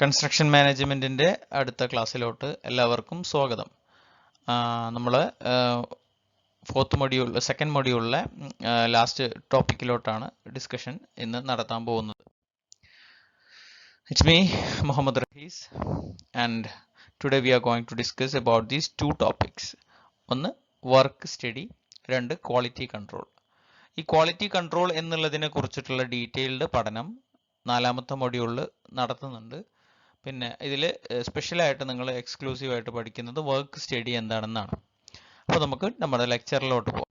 Construction മാനേജ്മെന്റിന്റെ അടുത്ത ക്ലാസ്സിലോട്ട് എല്ലാവർക്കും സ്വാഗതം. നമ്മൾ സെക്കൻഡ് മൊഡ്യൂളിലെ ലാസ്റ്റ് ടോപ്പിക്കിലോട്ടാണ് ഡിസ്കഷൻ ഇന്ന് നടത്താൻ പോകുന്നത്. It's me Muhammad Rahees and today we are going to discuss about these two topics. ഒന്ന് വർക്ക് സ്റ്റഡി, രണ്ട് ക്വാളിറ്റി കൺട്രോൾ. ഈ ക്വാളിറ്റി കൺട്രോൾ എന്നുള്ളതിനെ കുറിച്ചിട്ടുള്ള ഡീറ്റെയിൽഡ് പഠനം നാലാമത്തെ മൊഡ്യൂളിൽ നടത്തുന്നുണ്ട്. പിന്നെ ഇതിൽ സ്പെഷ്യലായിട്ട് നിങ്ങൾ എക്സ്ക്ലൂസീവായിട്ട് പഠിക്കുന്നത് വർക്ക് സ്റ്റഡി എന്താണെന്നാണ്. അപ്പോൾ നമുക്ക് നമ്മുടെ ലെക്ചറിലോട്ട് പോകാം.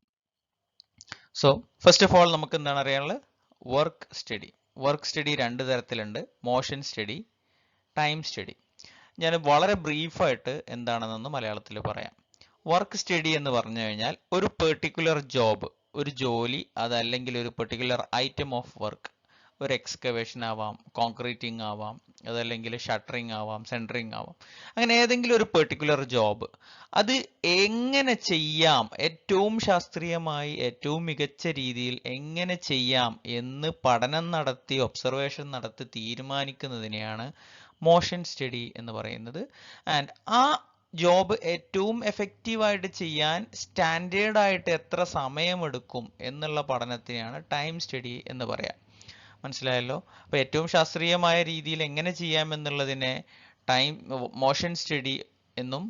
സോ ഫസ്റ്റ് ഓഫ് ഓൾ നമുക്ക് എന്താണ് അറിയാനുള്ളത്? Work study. വർക്ക് സ്റ്റഡി രണ്ട് തരത്തിലുണ്ട്: മോഷൻ സ്റ്റഡി, ടൈം സ്റ്റഡി. ഞാൻ വളരെ ബ്രീഫായിട്ട് എന്താണെന്നൊന്ന് മലയാളത്തിൽ പറയാം. വർക്ക് സ്റ്റഡി എന്ന് പറഞ്ഞു കഴിഞ്ഞാൽ ഒരു പെർട്ടിക്കുലർ ജോബ്, ഒരു ജോലി, അതല്ലെങ്കിൽ ഒരു പെർട്ടിക്കുലർ ഐറ്റം ഓഫ് വർക്ക്. ഒരു എക്സ്കവേഷൻ ആവാം, കോൺക്രീറ്റിംഗ് ആവാം, അതല്ലെങ്കിൽ ഷട്ടറിങ് ആവാം, സെൻറ്ററിങ് ആവാം. അങ്ങനെ ഏതെങ്കിലും ഒരു പെർട്ടിക്കുലർ ജോബ് അത് എങ്ങനെ ചെയ്യാം, ഏറ്റവും ശാസ്ത്രീയമായി ഏറ്റവും മികച്ച രീതിയിൽ എങ്ങനെ ചെയ്യാം എന്ന് പഠനം നടത്തി ഒബ്സർവേഷൻ നടത്തി തീരുമാനിക്കുന്നതിനെയാണ് മോഷൻ സ്റ്റഡി എന്ന് പറയുന്നത്. ആൻഡ് ആ ജോബ് ഏറ്റവും എഫക്റ്റീവായിട്ട് ചെയ്യാൻ സ്റ്റാൻഡേർഡ് ആയിട്ട് എത്ര സമയമെടുക്കും എന്നുള്ള പഠനത്തിനെയാണ് ടൈം സ്റ്റഡി എന്ന് പറയാം. മനസ്സിലായല്ലോ? അപ്പോൾ ഏറ്റവും ശാസ്ത്രീയമായ രീതിയിൽ എങ്ങനെ ചെയ്യാമെന്നുള്ളതിനെ മോഷൻ സ്റ്റഡി എന്നും,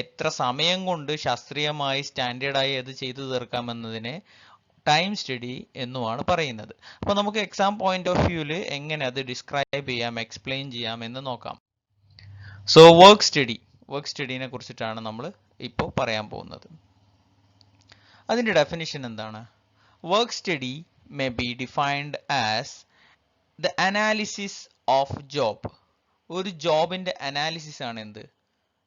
എത്ര സമയം കൊണ്ട് ശാസ്ത്രീയമായി സ്റ്റാൻഡേർഡായി അത് ചെയ്തു തീർക്കാമെന്നതിനെ ടൈം സ്റ്റഡി എന്നുമാണ് പറയുന്നത്. അപ്പോൾ നമുക്ക് എക്സാം പോയിന്റ് ഓഫ് വ്യൂവിൽ എങ്ങനെ അത് ഡിസ്ക്രൈബ് ചെയ്യാം, എക്സ്പ്ലെയിൻ ചെയ്യാം എന്ന് നോക്കാം. സോ വർക്ക് സ്റ്റഡീനെ കുറിച്ചിട്ടാണ് നമ്മൾ ഇപ്പോൾ പറയാൻ പോകുന്നത്. അതിൻ്റെ ഡെഫിനിഷൻ എന്താണ്? Work study may be defined as the analysis of job. ഒരു ജോബിന്റെ അനാലിസിസ് ആണ് എന്ത്?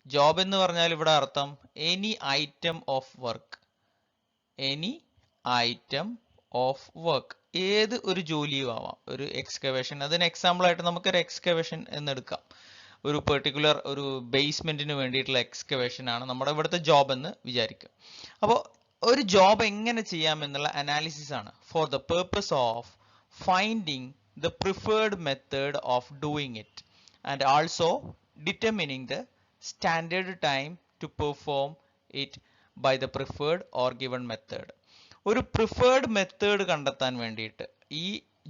ജോബ് എന്ന് പറഞ്ഞാൽ ഇവിടെ അർത്ഥം any item of work. Any item of work, ഏത് ഒരു ജോലിയും ആവാം. ഒരു എക്സ്കവേഷൻ, അതിന് എക്സാമ്പിൾ ആയിട്ട് നമുക്കൊരു എക്സ്കവേഷൻ എന്നെടുക്കാം. ഒരു പെർട്ടിക്കുലർ ഒരു ബേസ്മെന്റിന് വേണ്ടിയിട്ടുള്ള എക്സ്കവേഷൻ ആണ് നമ്മുടെ ഇവിടുത്തെ ജോബ് എന്ന് വിചാരിക്കുക. അപ്പോൾ ഒരു ജോബ് എങ്ങനെ ചെയ്യാം എന്നുള്ള അനാലിസിസ് ആണ്. For the purpose of finding the preferred method of doing it and also determining the standard time to perform it by the preferred or given method. ഒരു പ്രിഫേർഡ് മെത്തേഡ് കണ്ടെത്താൻ വേണ്ടിയിട്ട്, ഈ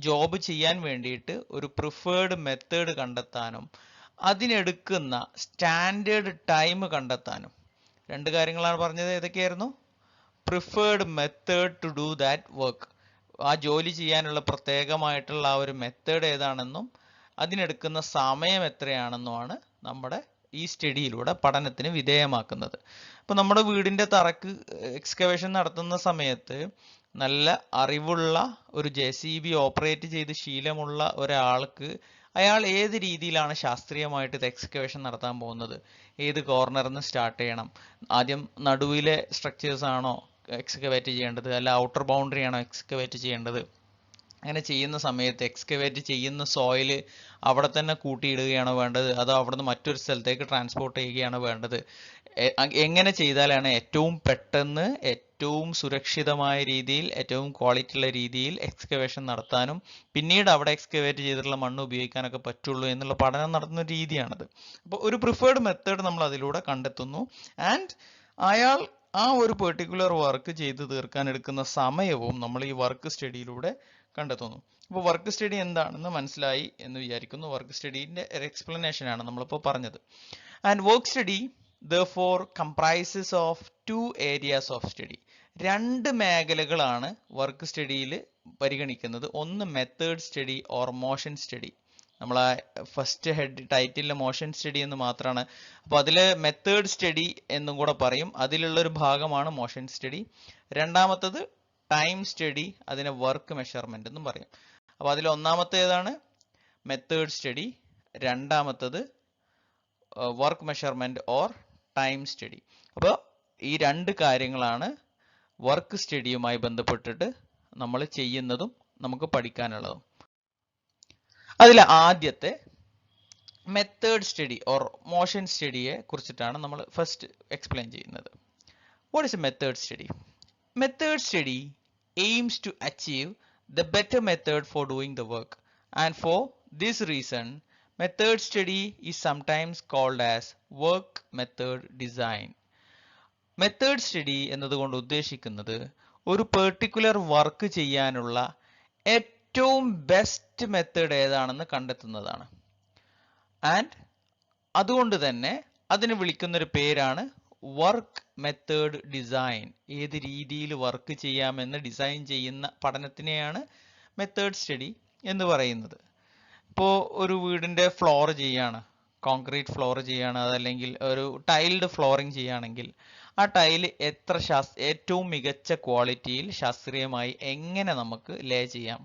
ജോബ് ചെയ്യാൻ വേണ്ടിയിട്ട് ഒരു പ്രിഫേർഡ് മെത്തേഡ് കണ്ടെത്താനും അതിനെടുക്കുന്ന standard time കണ്ടെത്താനും. രണ്ട് കാര്യങ്ങളാണ് പറഞ്ഞത്. ഏതൊക്കെയായിരുന്നു? Preferred method to do that work, ആ ജോലി ചെയ്യാനുള്ള പ്രത്യേകമായിട്ടുള്ള ആ ഒരു മെത്തേഡ് ഏതാണെന്നും അതിനെടുക്കുന്ന സമയം എത്രയാണെന്നുമാണ് നമ്മുടെ ഈ സ്റ്റഡിയിലൂടെ പഠനത്തിന് വിധേയമാക്കുന്നത്. അപ്പോൾ നമ്മുടെ വീടിൻ്റെ തറക്ക് എക്സ്കവേഷൻ നടത്തുന്ന സമയത്ത് നല്ല അറിവുള്ള ഒരു JCB ഓപ്പറേറ്റ് ചെയ്ത് ശീലമുള്ള ഒരാൾക്ക് അയാൾ ഏത് രീതിയിലാണ് ശാസ്ത്രീയമായിട്ട് ഇത് എക്സ്കവേഷൻ നടത്താൻ പോകുന്നത്? ഏത് കോർണറിൽ നിന്ന് സ്റ്റാർട്ട് ചെയ്യണം? ആദ്യം നടുവിലെ സ്ട്രക്ചേഴ്സ് ആണോ എക്സ്കവേറ്റ് ചെയ്യേണ്ടത്, അല്ല ഔട്ടർ ബൗണ്ടറി ആണോ എക്സ്കവേറ്റ് ചെയ്യേണ്ടത്? അങ്ങനെ ചെയ്യുന്ന സമയത്ത് എക്സ്കവേറ്റ് ചെയ്യുന്ന സോയിൽ അവിടെ തന്നെ കൂട്ടിയിടുകയാണോ വേണ്ടത്, അതോ അവിടുന്ന് മറ്റൊരു സ്ഥലത്തേക്ക് ട്രാൻസ്പോർട്ട് ചെയ്യുകയാണോ വേണ്ടത്? എങ്ങനെ ചെയ്താലാണ് ഏറ്റവും പെട്ടെന്ന്, ഏറ്റവും സുരക്ഷിതമായ രീതിയിൽ, ഏറ്റവും ക്വാളിറ്റി ഉള്ള രീതിയിൽ എക്സ്കവേഷൻ നടത്താനും പിന്നീട് അവിടെ എക്സ്കവേറ്റ് ചെയ്തിട്ടുള്ള മണ്ണ് ഉപയോഗിക്കാനൊക്കെ പറ്റുള്ളൂ എന്നുള്ള പഠനം നടത്തുന്ന രീതിയാണത്. അപ്പോൾ ഒരു പ്രിഫേർഡ് മെത്തേഡ് നമ്മൾ അതിലൂടെ കണ്ടെത്തുന്നു. ആൻഡ് അയാൾ ആ ഒരു പെർട്ടിക്കുലർ വർക്ക് ചെയ്ത് തീർക്കാൻ എടുക്കുന്ന സമയവും നമ്മൾ ഈ വർക്ക് സ്റ്റഡിയിലൂടെ കണ്ടെത്തുന്നു. അപ്പോൾ വർക്ക് സ്റ്റഡി എന്താണെന്ന് മനസ്സിലായി എന്ന് വിചാരിക്കുന്നു. വർക്ക് സ്റ്റഡീൻ്റെ ഒരു എക്സ്പ്ലനേഷൻ ആണ് നമ്മളിപ്പോൾ പറഞ്ഞത്. And work study therefore comprises of two areas of study. രണ്ട് മേഖലകളാണ് വർക്ക് സ്റ്റഡിയിൽ പരിഗണിക്കുന്നത്. ഒന്ന് method study or motion study. നമ്മൾ ആ ഫസ്റ്റ് ഹെഡ് ടൈറ്റിലെ മോഷൻ സ്റ്റഡി എന്ന് മാത്രമാണ്. അപ്പോൾ അതിൽ മെത്തേഡ് സ്റ്റഡി എന്നും കൂടെ പറയും. അതിലുള്ളൊരു ഭാഗമാണ് മോഷൻ സ്റ്റഡി. രണ്ടാമത്തത് ടൈം സ്റ്റഡി, അതിനെ വർക്ക് മെഷർമെന്റ് എന്നും പറയും. അപ്പോൾ അതിൽ ഒന്നാമത്തേതാണ് മെത്തേഡ് സ്റ്റഡി, രണ്ടാമത്തത് work measurement or time study. അപ്പോൾ ഈ രണ്ട് കാര്യങ്ങളാണ് വർക്ക് സ്റ്റഡിയുമായി ബന്ധപ്പെട്ടിട്ട് നമ്മൾ ചെയ്യുന്നതും നമുക്ക് പഠിക്കാനുള്ളതും. അതിൽ ആദ്യത്തെ മെത്തേഡ് സ്റ്റഡി ഓർ മോഷൻ സ്റ്റഡിയെ കുറിച്ചിട്ടാണ് നമ്മൾ ഫസ്റ്റ് എക്സ്പ്ലെയിൻ ചെയ്യുന്നത്. What is A method study? Method study aims to achieve the better method for doing the work, and for this reason Method study is sometimes called as work method design. Method study എന്നതുകൊണ്ട് ഉദ്ദേശിക്കുന്നത് ഒരു particular work ചെയ്യാനുള്ള ഏറ്റവും best method ഏതാണെന്ന് കണ്ടെത്തുന്നതാണ്. And അതുകൊണ്ട് തന്നെ അതിന് വിളിക്കുന്ന ഒരു പേരാണ് വർക്ക് മെത്തേഡ് ഡിസൈൻ. ഏത് രീതിയിൽ വർക്ക് ചെയ്യാമെന്ന് ഡിസൈൻ ചെയ്യുന്ന പഠനത്തിനെയാണ് മെത്തേഡ് സ്റ്റഡി എന്ന് പറയുന്നത്. ഇപ്പോൾ ഒരു വീടിന്റെ ഫ്ലോർ ചെയ്യാണ്, കോൺക്രീറ്റ് ഫ്ലോർ ചെയ്യാണ്, അതല്ലെങ്കിൽ ഒരു ടൈൽഡ് ഫ്ലോറിംഗ് ചെയ്യുകയാണെങ്കിൽ ആ ടൈല് ഏറ്റവും മികച്ച ക്വാളിറ്റിയിൽ ശാസ്ത്രീയമായി എങ്ങനെ നമുക്ക് ലേ ചെയ്യാം?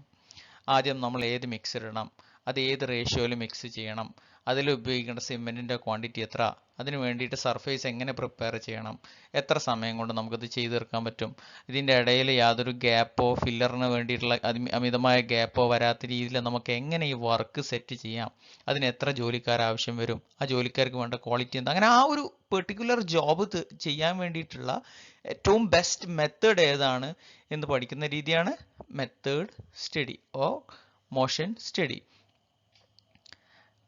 ആദ്യം നമ്മൾ ഏത് മിക്സ് ഇടണം, അത് ഏത് റേഷ്യോയിൽ മിക്സ് ചെയ്യണം, അതിൽ ഉപയോഗിക്കേണ്ട സിമെന്റിന്റെ ക്വാണ്ടിറ്റി എത്ര, അതിന് വേണ്ടിയിട്ട് സർഫേസ് എങ്ങനെ പ്രിപ്പയർ ചെയ്യണം, എത്ര സമയം കൊണ്ട് നമുക്കത് ചെയ്തു തീർക്കാൻ പറ്റും, ഇതിന്റെ ഇടയിൽ യാതൊരു ഗ്യാപ്പോ ഫില്ലറിന് വേണ്ടിയിട്ടുള്ള അമിതമായ ഗ്യാപ്പോ വരാത്ത രീതിയിൽ നമുക്ക് എങ്ങനെ ഈ വർക്ക് സെറ്റ് ചെയ്യാം, അതിന് എത്ര ജോലിക്കാർ ആവശ്യം വരും, ആ ജോലിക്കാർക്ക് വേണ്ട ക്വാളിറ്റി എന്താ, അങ്ങനെ ആ ഒരു പെർട്ടിക്കുലർ ജോബ് ചെയ്യാൻ വേണ്ടിയിട്ടുള്ള ഏറ്റവും ബെസ്റ്റ് മെത്തേഡ് ഏതാണ് എന്ന് പഠിക്കുന്ന രീതിയാണ് method study or motion study.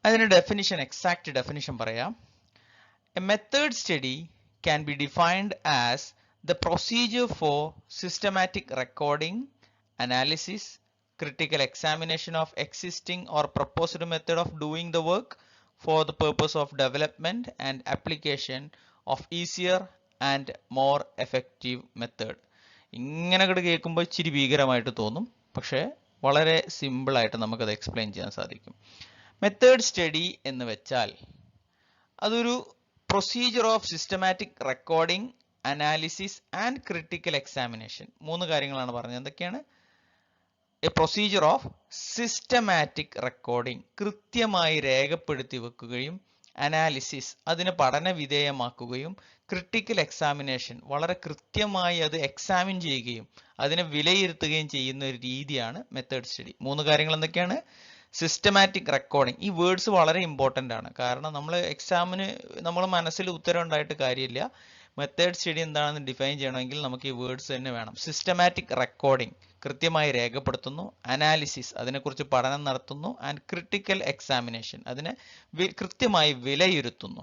അതിന് ഡെഫിനിഷൻ, എക്സാക്ട് ഡെഫിനിഷൻ പറയാം. A method study can be defined as the procedure for systematic recording, analysis, critical examination of existing or proposed method of doing the work for the purpose of development and application of easier and more effective method. ഇങ്ങനെ കേൾക്കുമ്പോൾ ഇച്ചിരി ഭീകരമായിട്ട് തോന്നും, പക്ഷേ വളരെ simple ആയിട്ട് നമുക്കത് explain ചെയ്യാൻ സാധിക്കും. മെത്തേഡ് സ്റ്റഡി എന്ന് വെച്ചാൽ അതൊരു procedure of systematic recording, analysis and critical examination. 3 കാര്യങ്ങളാണ് പറഞ്ഞത്. എന്തൊക്കെയാണ്? A procedure of systematic recording, കൃത്യമായി രേഖപ്പെടുത്തി വെക്കുകയും, അനാലിസിസ് അതിനെ പഠന വിധേയമാക്കുകയും, ക്രിട്ടിക്കൽ എക്സാമിനേഷൻ വളരെ കൃത്യമായി അത് എക്സാമിൻ ചെയ്യുകയും അതിനെ വിലയിരുത്തുകയും ചെയ്യുന്ന ഒരു രീതിയാണ് മെത്തേഡ് സ്റ്റഡി. 3 കാര്യങ്ങൾ എന്തൊക്കെയാണ്? Systematic recording. ഈ വേർഡ്സ് വളരെ ഇമ്പോർട്ടൻ്റ് ആണ്. കാരണം നമ്മൾ എക്സാമിന് നമ്മൾ മനസ്സിൽ ഉത്തരം ഉണ്ടായിട്ട് കാര്യമില്ല. മെത്തേഡ് സ്റ്റഡി എന്താണെന്ന് ഡിഫൈൻ ചെയ്യണമെങ്കിൽ നമുക്ക് ഈ വേർഡ്സ് തന്നെ വേണം. സിസ്റ്റമാറ്റിക് റെക്കോർഡിംഗ്, കൃത്യമായി രേഖപ്പെടുത്തുന്നു. അനാലിസിസ്, അതിനെക്കുറിച്ച് പഠനം നടത്തുന്നു. ആൻഡ് ക്രിട്ടിക്കൽ എക്സാമിനേഷൻ, അതിനെ കൃത്യമായി വിലയിരുത്തുന്നു.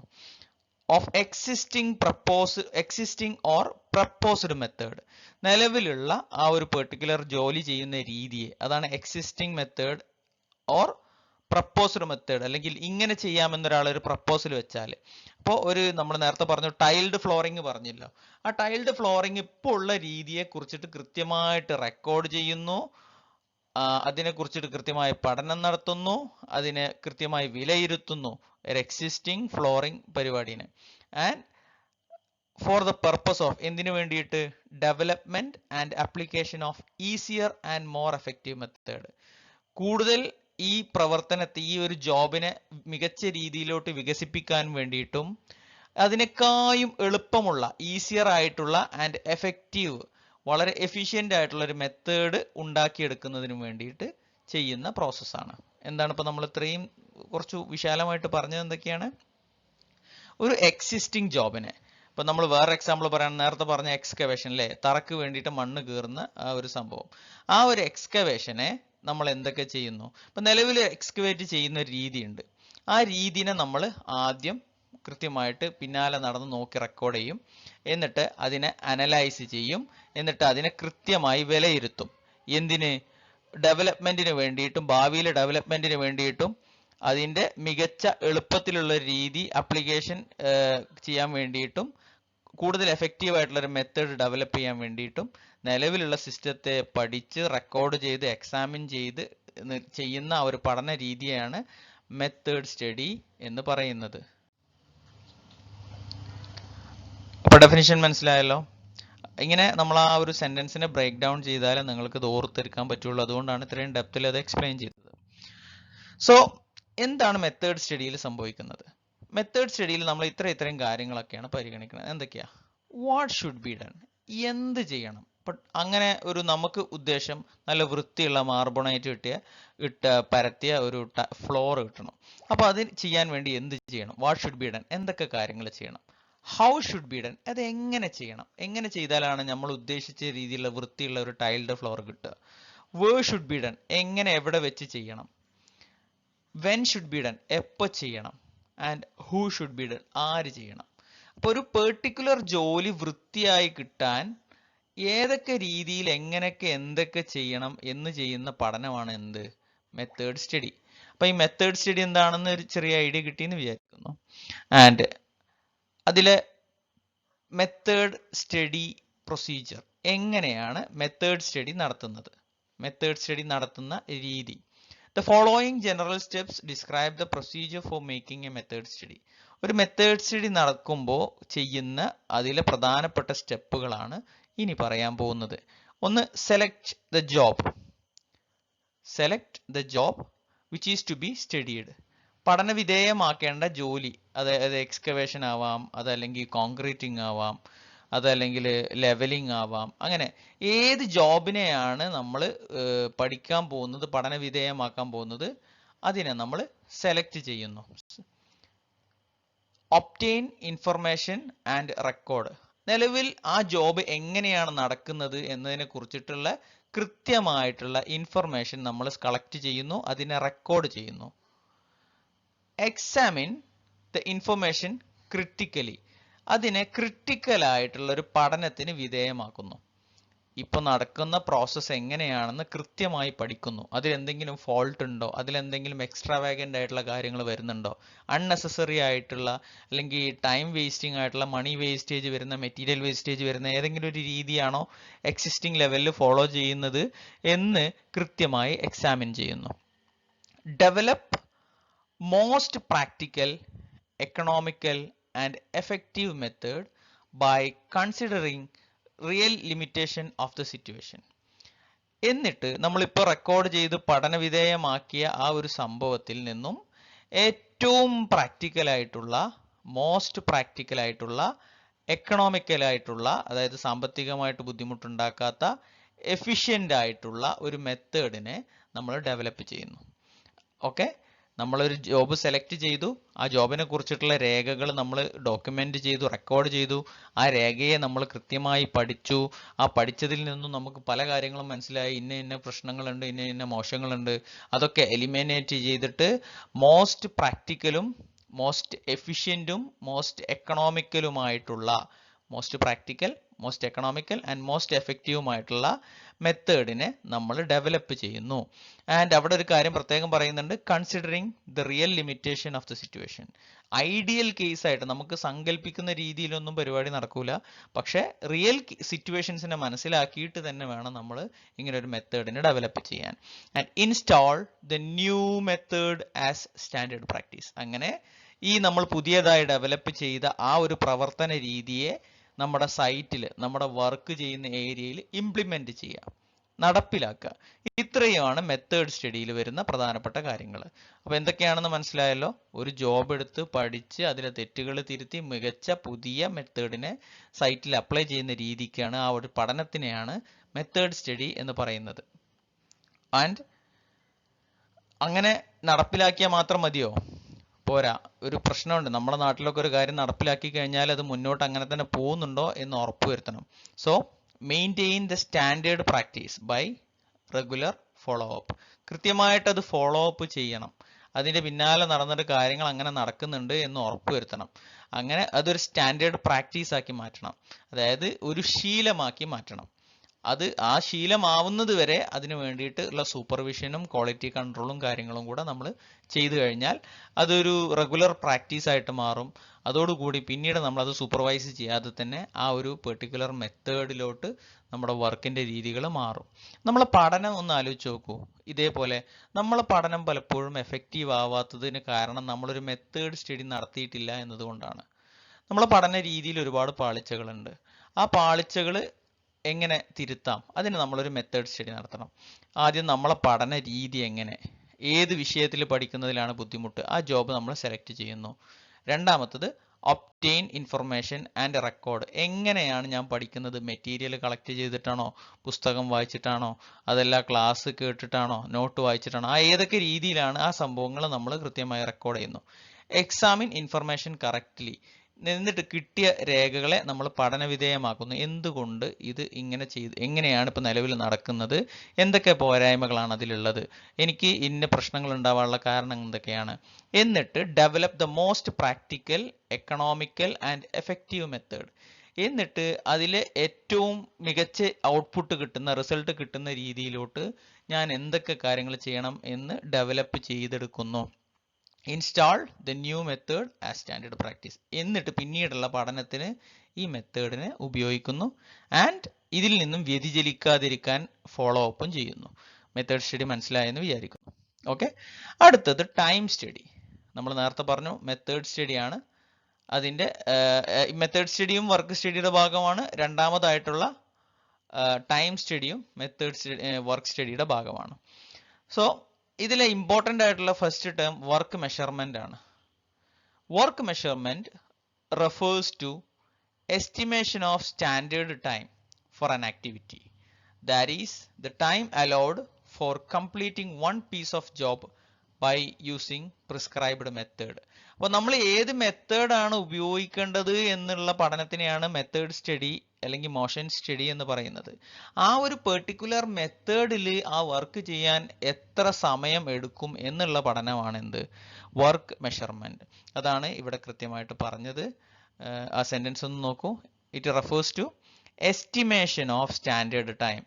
Of existing or proposed method, നിലവിലുള്ള ആ ഒരു പെർട്ടിക്കുലർ ജോലി ചെയ്യുന്ന രീതിയെ, അതാണ് existing method or proposed method. അല്ലെങ്കിൽ ഇങ്ങനെ ചെയ്യാമെന്നൊരാൾ ഒരു പ്രപ്പോസൽ വെച്ചാൽ, ഇപ്പോൾ നമ്മൾ നേരത്തെ പറഞ്ഞു ടൈൽഡ് ഫ്ലോറിംഗ് പറഞ്ഞല്ലോ, ആ ടൈൽഡ് ഫ്ലോറിംഗ് ഇപ്പോൾ ഉള്ള രീതിയെ കുറിച്ചിട്ട് കൃത്യമായിട്ട് റെക്കോർഡ് ചെയ്യുന്നു, അതിനെ കുറിച്ചിട്ട് കൃത്യമായ പഠനം നടത്തുന്നു, അതിനെ കൃത്യമായി വിലയിരുത്തുന്നു, ഒരു എക്സിസ്റ്റിംഗ് ഫ്ലോറിംഗ് പരിപാടിനെ. And for the purpose of, എന്തിനു വേണ്ടിയിട്ട്? Development and application of easier and more effective method. കൂടുതൽ ഈ പ്രവർത്തനത്തെ, ഈ ഒരു ജോബിനെ മികച്ച രീതിയിലോട്ട് വികസിപ്പിക്കാൻ വേണ്ടിയിട്ടും അതിനേക്കാളും എളുപ്പമുള്ള, ഈസിയർ ആയിട്ടുള്ള ആൻഡ് എഫക്റ്റീവ്, വളരെ എഫിഷ്യൻ്റ് ആയിട്ടുള്ള ഒരു മെത്തേഡ് ഉണ്ടാക്കിയെടുക്കുന്നതിന് വേണ്ടിയിട്ട് ചെയ്യുന്ന പ്രോസസ്സാണ്. എന്താണ് ഇപ്പോൾ നമ്മൾ ഇത്രയും കുറച്ച് വിശാലമായിട്ട് പറഞ്ഞത്? എന്തൊക്കെയാണ്? ഒരു എക്സിസ്റ്റിംഗ് ജോബിനെ, ഇപ്പം നമ്മൾ വേറെ എക്സാമ്പിൾ പറയാൻ, നേരത്തെ പറഞ്ഞ എക്സ്കവേഷൻ അല്ലേ, തറക്ക് വേണ്ടിയിട്ട് മണ്ണ് കീറുന്ന ആ ഒരു സംഭവം. ആ ഒരു എക്സ്കവേഷനെ നമ്മൾ എന്തൊക്കെ ചെയ്യുന്നു? ഇപ്പം നിലവിൽ എക്സ്കവേറ്റ് ചെയ്യുന്ന ഒരു രീതിയുണ്ട്. ആ രീതിനെ നമ്മൾ ആദ്യം കൃത്യമായിട്ട് പിന്നാലെ നടന്ന് നോക്കി റെക്കോർഡ് ചെയ്യും. എന്നിട്ട് അതിനെ അനലൈസ് ചെയ്യും. എന്നിട്ട് അതിനെ കൃത്യമായി വിലയിരുത്തും. എന്തിന്? ഡെവലപ്മെന്റിന് വേണ്ടിയിട്ടും, ഭാവിയിലെ ഡെവലപ്മെന്റിന് വേണ്ടിയിട്ടും, അതിൻ്റെ മികച്ച എളുപ്പത്തിലുള്ള രീതി അപ്ലിക്കേഷൻ ചെയ്യാൻ വേണ്ടിയിട്ടും, കൂടുതൽ എഫക്റ്റീവ് ആയിട്ടുള്ള ഒരു മെത്തേഡ് ഡെവലപ്പ് ചെയ്യാൻ വേണ്ടിയിട്ടും നിലവിലുള്ള സിസ്റ്റത്തെ പഠിച്ച് റെക്കോർഡ് ചെയ്ത് എക്സാമിൻ ചെയ്ത് ചെയ്യുന്ന ഒരു പഠന രീതിയാണ് മെത്തേഡ് സ്റ്റഡി എന്ന് പറയുന്നത്. അപ്പോൾ ഡെഫിനിഷൻ മനസ്സിലായല്ലോ. ഇങ്ങനെ നമ്മൾ ആ ഒരു സെന്റൻസിനെ ബ്രേക്ക് ഡൗൺ ചെയ്താലേ നിങ്ങൾക്ക് ഇത് ഓർത്തെടുക്കാൻ പറ്റുള്ളൂ. അതുകൊണ്ടാണ് ഇത്രയും ഡെപ്തിൽ അത് എക്സ്പ്ലെയിൻ ചെയ്തത്. സോ എന്താണ് മെത്തേഡ് സ്റ്റഡിയിൽ സംഭവിക്കുന്നത്? മെത്തേഡ് സ്റ്റഡിയിൽ നമ്മൾ ഇത്രയും കാര്യങ്ങളൊക്കെയാണ് പരിഗണിക്കുന്നത്. എന്തൊക്കെയാ? വാട്ട് ഷുഡ് ബി ഡൺ, എന്ത് ചെയ്യണം. അങ്ങനെ ഒരു നമുക്ക് ഉദ്ദേശം നല്ല വൃത്തിയുള്ള മാർബണേറ്റ് പരത്തിയ ഒരു ഫ്ലോർ കിട്ടണം. അപ്പോൾ അത് ചെയ്യാൻ വേണ്ടി എന്ത് ചെയ്യണം? വാട്ട് ഷുഡ് ബി ഡൺ, എന്തൊക്കെ കാര്യങ്ങൾ ചെയ്യണം. ഹൗ ഷുഡ് ബി ഡൺ, അത് എങ്ങനെ ചെയ്യണം, എങ്ങനെ ചെയ്താലാണ് നമ്മൾ ഉദ്ദേശിച്ച രീതിയിലുള്ള വൃത്തിയുള്ള ഒരു ടൈൽഡ് ഫ്ലോർ കിട്ടുക. വേർ ഷുഡ് ബി ഡൺ, എങ്ങനെ എവിടെ വെച്ച് ചെയ്യണം. വെൻ ഷുഡ് ബി ഡൺ, എപ്പോൾ ചെയ്യണം, and who should be done, ആര് ചെയ്യണം. അപ്പോൾ ഒരു പെർട്ടിക്കുലർ ജോലി വൃത്തിയായി കിട്ടാൻ ഏതൊക്കെ രീതിയിൽ എങ്ങനെയൊക്കെ എന്തൊക്കെ ചെയ്യണം എന്ന് ചെയ്യുന്ന പഠനമാണ് എന്ത്, മെത്തേഡ് സ്റ്റഡി. അപ്പൊ ഈ മെത്തേഡ് സ്റ്റഡി എന്താണെന്ന് ഒരു ചെറിയ ഐഡിയ കിട്ടിയെന്ന് വിചാരിക്കുന്നു. ആൻഡ് അതിലെ മെത്തേഡ് സ്റ്റഡി പ്രൊസീജിയർ, എങ്ങനെയാണ് മെത്തേഡ് സ്റ്റഡി നടത്തുന്നത്, മെത്തേഡ് സ്റ്റഡി നടത്തുന്ന രീതി. The following general steps describe the procedure for making a method study. ഒരു മെത്തേഡ് സ്റ്റഡി നടക്കുമ്പോൾ ചെയ്യുന്ന അതിലെ പ്രധാനപ്പെട്ട സ്റ്റെപ്പുകളാണ് ഇനി പറയാൻ പോകുന്നത്. ഒന്ന്, select the job. Select the job which is to be studied. പഠന വിധേയമാക്കേണ്ട ജോലി, അതായത് എക്സ്കവേഷൻ ആവാം, അതല്ലെങ്കിൽ കോൺക്രീറ്റിംഗ് ആവാം, അതല്ലെങ്കിൽ ലെവലിംഗ് ആവാം. അങ്ങനെ ഏത് ജോബിനെയാണ് നമ്മൾ പഠിക്കാൻ പോകുന്നത്, പഠന വിധേയമാക്കാൻ പോകുന്നത്, അതിനെ നമ്മൾ സെലക്ട് ചെയ്യുന്നു. Obtain information and record. നിലവിൽ ആ ജോബ് എങ്ങനെയാണ് നടക്കുന്നത് എന്നതിനെ കുറിച്ചിട്ടുള്ള കൃത്യമായിട്ടുള്ള ഇൻഫർമേഷൻ നമ്മൾ കളക്ട് ചെയ്യുന്നു, അതിനെ റെക്കോർഡ് ചെയ്യുന്നു. Examine the information critically. അതിനെ ക്രിട്ടിക്കൽ ആയിട്ടുള്ള ഒരു പഠനത്തിന് വിധേയമാക്കുന്നു. ഇപ്പൊ നടക്കുന്ന പ്രോസസ്സ് എങ്ങനെയാണെന്ന് കൃത്യമായി പഠിക്കുന്നു. അതിലെന്തെങ്കിലും ഫോൾട്ട് ഉണ്ടോ, അതിലെന്തെങ്കിലും എക്സ്ട്രാവാഗന്റ് ആയിട്ടുള്ള കാര്യങ്ങൾ വരുന്നുണ്ടോ, അൺനെസസറി ആയിട്ടുള്ള അല്ലെങ്കിൽ ടൈം വേസ്റ്റിംഗ് ആയിട്ടുള്ള മണി വേസ്റ്റേജ് വരുന്ന, മെറ്റീരിയൽ വേസ്റ്റേജ് വരുന്ന ഏതെങ്കിലും ഒരു രീതിയാണോ എക്സിസ്റ്റിംഗ് ലെവലിൽ ഫോളോ ചെയ്യുന്നത് എന്ന് കൃത്യമായി എക്സാമിൻ ചെയ്യുന്നു. Develop most practical, economical and effective method by considering real limitation of the situation. എന്നിട്ട് നമ്മളിപ്പോൾ റെക്കോർഡ് ചെയ്ത് പഠനവിധേയമാക്കിയ ആ ഒരു സംഭവത്തിൽ നിന്നും ഏറ്റവും പ്രാക്ടിക്കൽ ആയിട്ടുള്ള, മോസ്റ്റ് പ്രാക്ടിക്കൽ ആയിട്ടുള്ള, എക്കണോമിക്കൽ ആയിട്ടുള്ള, അതായത് സാമ്പത്തികമായിട്ട് ബുദ്ധിമുട്ടുണ്ടാക്കാത്ത, എഫിഷ്യൻ്റ് ആയിട്ടുള്ള ഒരു മെത്തേഡിനെ നമ്മൾ ഡെവലപ്പ് ചെയ്യുന്നു. ഓക്കെ, നമ്മളൊരു ജോബ് സെലക്ട് ചെയ്തു, ആ ജോബിനെ കുറിച്ചിട്ടുള്ള രേഖകൾ നമ്മൾ ഡോക്യുമെന്റ് ചെയ്തു, റെക്കോർഡ് ചെയ്തു, ആ രേഖയെ നമ്മൾ കൃത്യമായി പഠിച്ചു. ആ പഠിച്ചതിൽ നിന്നും നമുക്ക് പല കാര്യങ്ങളും മനസ്സിലായി, ഇന്ന ഇന്ന പ്രശ്നങ്ങളുണ്ട്, ഇന്ന ഇന്ന മോശങ്ങളുണ്ട്, അതൊക്കെ എലിമിനേറ്റ് ചെയ്തിട്ട് മോസ്റ്റ് പ്രാക്ടിക്കലും മോസ്റ്റ് എഫിഷ്യൻറ്റും മോസ്റ്റ് എക്കണോമിക്കലുമായിട്ടുള്ള, most practical, most economical and most എഫക്റ്റീവുമായിട്ടുള്ള മെത്തേഡിനെ നമ്മൾ ഡെവലപ്പ് ചെയ്യുന്നു. ആൻഡ് അവിടെ ഒരു കാര്യം പ്രത്യേകം പറയുന്നുണ്ട്, considering the real limitation of the situation. Ideal കേസായിട്ട് നമുക്ക് സങ്കല്പിക്കുന്ന രീതിയിലൊന്നും പരിപാടി നടക്കൂല, പക്ഷെ റിയൽ സിറ്റുവേഷൻസിനെ മനസ്സിലാക്കിയിട്ട് തന്നെ വേണം നമ്മൾ ഇങ്ങനെ ഒരു മെത്തേഡിനെ ഡെവലപ്പ് ചെയ്യാൻ. And install the new method as standard practice. അങ്ങനെ ഈ നമ്മൾ പുതിയതായി ഡെവലപ്പ് ചെയ്ത ആ ഒരു പ്രവർത്തന രീതിയെ നമ്മുടെ സൈറ്റിൽ, നമ്മുടെ വർക്ക് ചെയ്യുന്ന ഏരിയയിൽ ഇംപ്ലിമെന്റ് ചെയ്യുക, നടപ്പിലാക്കുക. ഇത്രയുമാണ് മെത്തേഡ് സ്റ്റഡിയിൽ വരുന്ന പ്രധാനപ്പെട്ട കാര്യങ്ങൾ. അപ്പോൾ എന്തൊക്കെയാണെന്ന് മനസ്സിലായല്ലോ. ഒരു ജോബ് എടുത്ത് പഠിച്ച് അതിലെ തെറ്റുകൾ തിരുത്തി മികച്ച പുതിയ മെത്തേഡിനെ സൈറ്റിൽ അപ്ലൈ ചെയ്യുന്ന രീതിക്കാണ്, ആ ഒരു പഠനത്തിനെയാണ് മെത്തേഡ് സ്റ്റഡി എന്ന് പറയുന്നത്. ആൻഡ് അങ്ങനെ നടപ്പിലാക്കിയാൽ മാത്രം മതിയോ? പോരാ. ഒരു പ്രശ്നമുണ്ട്, നമ്മുടെ നാട്ടിലൊക്കെ ഒരു കാര്യം നടപ്പിലാക്കി കഴിഞ്ഞാൽ അത് മുന്നോട്ട് അങ്ങനെ തന്നെ പോകുന്നുണ്ടോ എന്ന് ഉറപ്പുവരുത്തണം. So maintain the standard practice by regular follow up. കൃത്യമായിട്ട് അത് ഫോളോ അപ്പ് ചെയ്യണം. അതിൻ്റെ പിന്നാലെ നടന്നിട്ട് കാര്യങ്ങൾ അങ്ങനെ നടക്കുന്നുണ്ട് എന്ന് ഉറപ്പുവരുത്തണം. അങ്ങനെ അതൊരു സ്റ്റാൻഡേർഡ് പ്രാക്ടീസ് ആക്കി മാറ്റണം, അതായത് ഒരു ശീലമാക്കി മാറ്റണം. അത് ആ ശീലമാവുന്നത് വരെ അതിന് വേണ്ടിയിട്ട് ഉള്ള സൂപ്പർവിഷനും ക്വാളിറ്റി കൺട്രോളും കാര്യങ്ങളും കൂടെ നമ്മൾ ചെയ്തു കഴിഞ്ഞാൽ അതൊരു റെഗുലർ പ്രാക്ടീസ് ആയിട്ട് മാറും. അതോടുകൂടി പിന്നീട് നമ്മളത് സൂപ്പർവൈസ് ചെയ്യാതെ തന്നെ ആ ഒരു പെർട്ടിക്കുലർ മെത്തേഡിലോട്ട് നമ്മുടെ വർക്കിൻ്റെ രീതികൾ മാറും. നമ്മളെ പഠനം ഒന്ന് ആലോചിച്ച് നോക്കൂ. ഇതേപോലെ നമ്മളെ പഠനം പലപ്പോഴും എഫക്റ്റീവ് ആവാത്തതിന് കാരണം നമ്മളൊരു മെത്തേഡ് സ്റ്റഡി നടത്തിയിട്ടില്ല എന്നതുകൊണ്ടാണ്. നമ്മളെ പഠന രീതിയിൽ ഒരുപാട് പാളിച്ചകളുണ്ട്. ആ പാളിച്ചകൾ എങ്ങനെ തിരുത്താം, അതിന് നമ്മളൊരു മെത്തേഡ് സ്റ്റഡി നടത്തണം. ആദ്യം നമ്മളെ പഠന രീതി എങ്ങനെ, ഏത് വിഷയത്തിൽ പഠിക്കുന്നതിലാണ് ബുദ്ധിമുട്ട്, ആ ജോബ് നമ്മൾ സെലക്ട് ചെയ്യുന്നു. രണ്ടാമത്തത് ഒബ്റ്റെയിൻ ഇൻഫർമേഷൻ ആൻഡ് റെക്കോർഡ്. എങ്ങനെയാണ് ഞാൻ പഠിക്കുന്നത്, മെറ്റീരിയൽ കളക്ട് ചെയ്തിട്ടാണോ, പുസ്തകം വായിച്ചിട്ടാണോ, അതല്ല ക്ലാസ് കേട്ടിട്ടാണോ, നോട്ട് വായിച്ചിട്ടാണോ, ആ ഏതൊക്കെ രീതിയിലാണ് ആ സംഭവങ്ങൾ നമ്മൾ കൃത്യമായി റെക്കോർഡ് ചെയ്യുന്നു. Examine information correctly. എന്നിട്ട് കിട്ടിയ രേഖകളെ നമ്മൾ പഠനവിധേയമാക്കുന്നു. എന്തുകൊണ്ട് ഇത് ഇങ്ങനെ ചെയ്ത്, എങ്ങനെയാണ് ഇപ്പോൾ നിലവിൽ നടക്കുന്നത്, എന്തൊക്കെ പോരായ്മകളാണ് അതിലുള്ളത്, എനിക്ക് ഇന്ന പ്രശ്നങ്ങൾ ഉണ്ടാവാനുള്ള കാരണം എന്തൊക്കെയാണ്, എന്നിട്ട് develop the most practical, economical and effective method. എന്നിട്ട് അതിൽ ഏറ്റവും മികച്ച ഔട്ട്പുട്ട് കിട്ടുന്ന, റിസൾട്ട് കിട്ടുന്ന രീതിയിലോട്ട് ഞാൻ എന്തൊക്കെ കാര്യങ്ങൾ ചെയ്യണം എന്ന് ഡെവലപ്പ് ചെയ്തെടുക്കുന്നു. Install the new method as standard practice. എന്നിട്ട് പിന്നീടുള്ള പഠനത്തിന് ഈ മെത്തേഡിനെ ഉപയോഗിക്കുന്നു. ആൻഡ് ഇതിൽ നിന്നും വ്യതിചലിക്കാതിരിക്കാൻ ഫോളോ അപ്പും ചെയ്യുന്നു. മെത്തേഡ് സ്റ്റഡി മനസ്സിലായെന്ന് വിചാരിക്കുന്നു. ഓക്കെ, അടുത്തത് ടൈം സ്റ്റഡി. നമ്മൾ നേരത്തെ പറഞ്ഞു മെത്തേഡ് സ്റ്റഡിയാണ്. അതിൻ്റെ മെത്തേഡ് സ്റ്റഡിയും വർക്ക് സ്റ്റഡിയുടെ ഭാഗമാണ്. രണ്ടാമതായിട്ടുള്ള ടൈം സ്റ്റഡിയും മെത്തേഡ് വർക്ക് സ്റ്റഡിയുടെ ഭാഗമാണ്. സോ ഇതിലെ ഇമ്പോർട്ടൻ്റ് ആയിട്ടുള്ള ഫസ്റ്റ് ടേം വർക്ക് മെഷർമെൻ്റ് ആണ്. Work measurement refers to estimation of standard time for an activity, that is the time allowed for completing one piece of job by using prescribed method. അപ്പോൾ നമ്മൾ ഏത് മെത്തേഡാണ് ഉപയോഗിക്കേണ്ടത് എന്നുള്ള പഠനത്തിനെയാണ് method study അല്ലെങ്കിൽ motion study എന്ന് പറയുന്നത്. ആ ഒരു പെർട്ടിക്കുലർ മെത്തേഡിൽ ആ വർക്ക് ചെയ്യാൻ എത്ര സമയം എടുക്കും എന്നുള്ള പഠനമാണ് എന്ത്, വർക്ക് മെഷർമെൻറ്റ്. അതാണ് ഇവിടെ കൃത്യമായിട്ട് പറഞ്ഞത്. ആ സെൻറ്റൻസ് ഒന്ന് നോക്കൂ. It refers to estimation of standard time.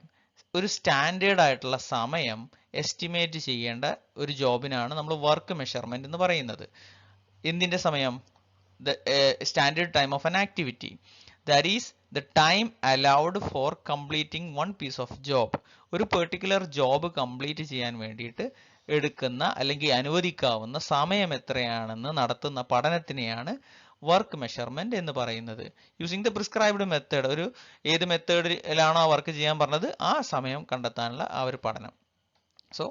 ഒരു സ്റ്റാൻഡേർഡ് ആയിട്ടുള്ള സമയം എസ്റ്റിമേറ്റ് ചെയ്യേണ്ട ഒരു ജോബിനാണ് നമ്മൾ വർക്ക് മെഷർമെൻറ്റ് എന്ന് പറയുന്നത്. എന്തിൻ്റെ സമയം? The standard time of an activity, that is the time allowed for completing one piece of job. ഒരു പെർട്ടിക്കുലർ ജോബ് കംപ്ലീറ്റ് ചെയ്യാൻ വേണ്ടിയിട്ട് എടുക്കുന്ന അല്ലെങ്കിൽ അനുവദിക്കാവുന്ന സമയം എത്രയാണെന്ന് നടത്തുന്ന പഠനത്തിനെയാണ് വർക്ക് മെഷർമെന്റ് എന്ന് പറയുന്നത്. യൂസിങ് ദ പ്രിസ്ക്രൈബ്ഡ് മെത്തേഡ്, ഒരു ഏത് മെത്തേഡിലാണോ ആ വർക്ക് ചെയ്യാൻ പറഞ്ഞത് ആ സമയം കണ്ടെത്താനുള്ള ആ ഒരു പഠനം. സോ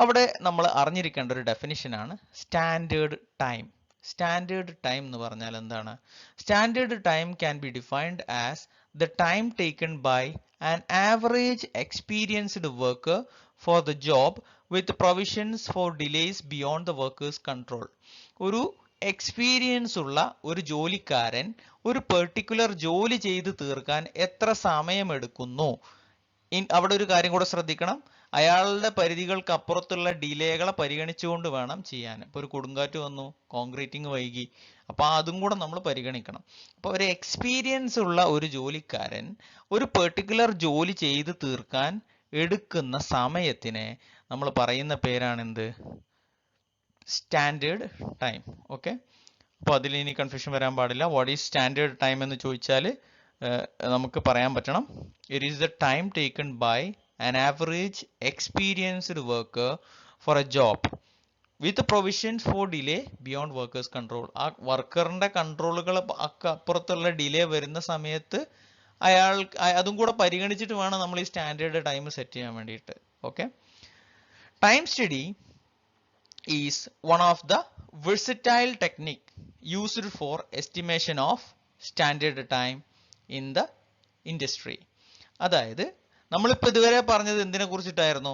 അവിടെ നമ്മൾ അറിഞ്ഞിരിക്കേണ്ട ഒരു ഡെഫിനിഷനാണ് സ്റ്റാൻഡേർഡ് ടൈം. സ്റ്റാൻഡേർഡ് ടൈം എന്ന് പറഞ്ഞാൽ എന്താണ്? Standard time can be defined as the time taken by an average experienced worker for the job with provisions for delays beyond the workers control. ഒരു എക്സ്പീരിയൻസ് ഉള്ള ഒരു ജോലിക്കാരൻ ഒരു പെർട്ടിക്കുലർ ജോലി ചെയ്ത് തീർക്കാൻ എത്ര സമയമെടുക്കുന്നു. അവിടെ ഒരു കാര്യം കൂടെ ശ്രദ്ധിക്കണം, അയാളുടെ പരിധികൾക്ക് അപ്പുറത്തുള്ള ഡിലേകളെ പരിഗണിച്ചുകൊണ്ട് വേണം ചെയ്യാൻ. ഇപ്പോൾ ഒരു കൊടുങ്കാറ്റ് വന്നു, കോൺക്രീറ്റിംഗ് വൈകി, അപ്പോൾ അതും കൂടെ നമ്മൾ പരിഗണിക്കണം. അപ്പോൾ ഒരു എക്സ്പീരിയൻസ് ഉള്ള ഒരു ജോലിക്കാരൻ ഒരു പെർട്ടിക്കുലർ ജോലി ചെയ്ത് തീർക്കാൻ എടുക്കുന്ന സമയത്തിനെ നമ്മൾ പറയുന്ന പേരാണെന്ത്? Standard time. ഓക്കെ, അപ്പോൾ അതിൽ ഇനി കൺഫ്യൂഷൻ വരാൻ പാടില്ല. വാട്ട് ഈസ് സ്റ്റാൻഡേർഡ് ടൈം എന്ന് ചോദിച്ചാൽ നമുക്ക് പറയാൻ പറ്റണം, it is the time taken by an average experienced worker for a job with provisions for delay beyond workers control. ആ വർക്കറിൻ്റെ കൺട്രോളുകൾ അപ്പുറത്തുള്ള ഡിലേ വരുന്ന സമയത്ത് അയാൾ അതും കൂടെ പരിഗണിച്ചിട്ട് വേണം നമ്മൾ ഈ സ്റ്റാൻഡേർഡ് ടൈം സെറ്റ് ചെയ്യാൻ വേണ്ടിയിട്ട്. Okay, time study is one of the versatile technique used for estimation of standard time in the industry. അതായത് നമ്മളിപ്പോൾ ഇതുവരെ പറഞ്ഞത് എന്തിനെ കുറിച്ചിട്ടായിരുന്നു?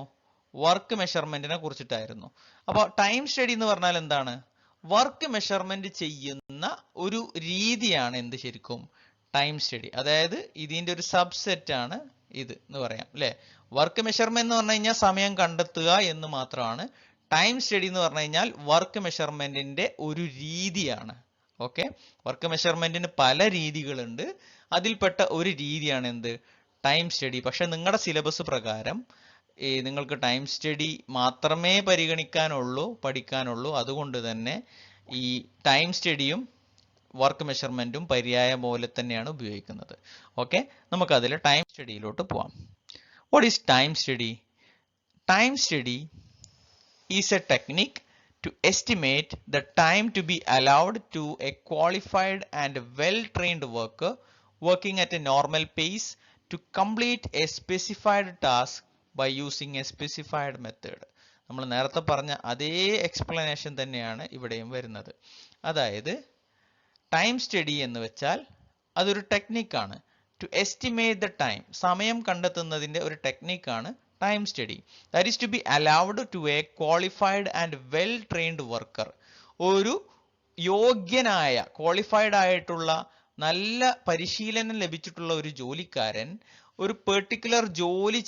വർക്ക് മെഷർമെന്റിനെ കുറിച്ചിട്ടായിരുന്നു. അപ്പോൾ ടൈം സ്റ്റഡി എന്ന് പറഞ്ഞാൽ എന്താണ്? വർക്ക് മെഷർമെന്റ് ചെയ്യുന്ന ഒരു രീതിയാണ് എന്ത് ശരിക്കും? Time study. അതായത് ഇതിൻ്റെ ഒരു സബ്സെറ്റ് ആണ് ഇത് എന്ന് പറയാം അല്ലേ. വർക്ക് മെഷർമെന്റ് എന്ന് പറഞ്ഞു കഴിഞ്ഞാൽ സമയം കണ്ടെത്തുക എന്ന് മാത്രമാണ്. ടൈം സ്റ്റഡി എന്ന് പറഞ്ഞു കഴിഞ്ഞാൽ വർക്ക് മെഷർമെന്റിന്റെ ഒരു രീതിയാണ്. ഓക്കെ, വർക്ക് മെഷർമെന്റിന് പല രീതികളുണ്ട്, അതിൽപ്പെട്ട ഒരു രീതിയാണ് എന്ത്? Time study. പക്ഷെ നിങ്ങളുടെ സിലബസ് പ്രകാരം നിങ്ങൾക്ക് ടൈം സ്റ്റഡി മാത്രമേ പഠിക്കാനുള്ളൂ. അതുകൊണ്ട് തന്നെ ഈ ടൈം സ്റ്റഡിയും വർക്ക് മെഷർമെന്റും പര്യായം പോലെ തന്നെയാണ് ഉപയോഗിക്കുന്നത്. ഓക്കെ, നമുക്കതിൽ ടൈം സ്റ്റഡിയിലോട്ട് പോവാം. What is time study? Time study is a technique to estimate the time to be allowed to a qualified and well-trained worker working at a normal pace to complete a specified task by using a specified method. നമ്മൾ നേരത്തെ പറഞ്ഞ അതേ explanation തന്നെയാണ് ഇവിടെയും വരുന്നത്. അതായത് time study എന്ന് വെച്ചാൽ അതൊരു ടെക്നിക്കാണ്. ടു എസ്റ്റിമേറ്റ് ദ ടൈം, സമയം കണ്ടെത്തുന്നതിൻ്റെ ഒരു ടെക്നിക്കാണ് time study. That is to be allowed to a qualified and well trained worker. ഒരു യോഗ്യനായ ക്വാളിഫൈഡ് ആയിട്ടുള്ള നല്ല പരിശീലനം ലഭിച്ചിട്ടുള്ള ഒരു ജോലിക്കാരൻ ഒരു പെർട്ടിക്കുലർ ജോലി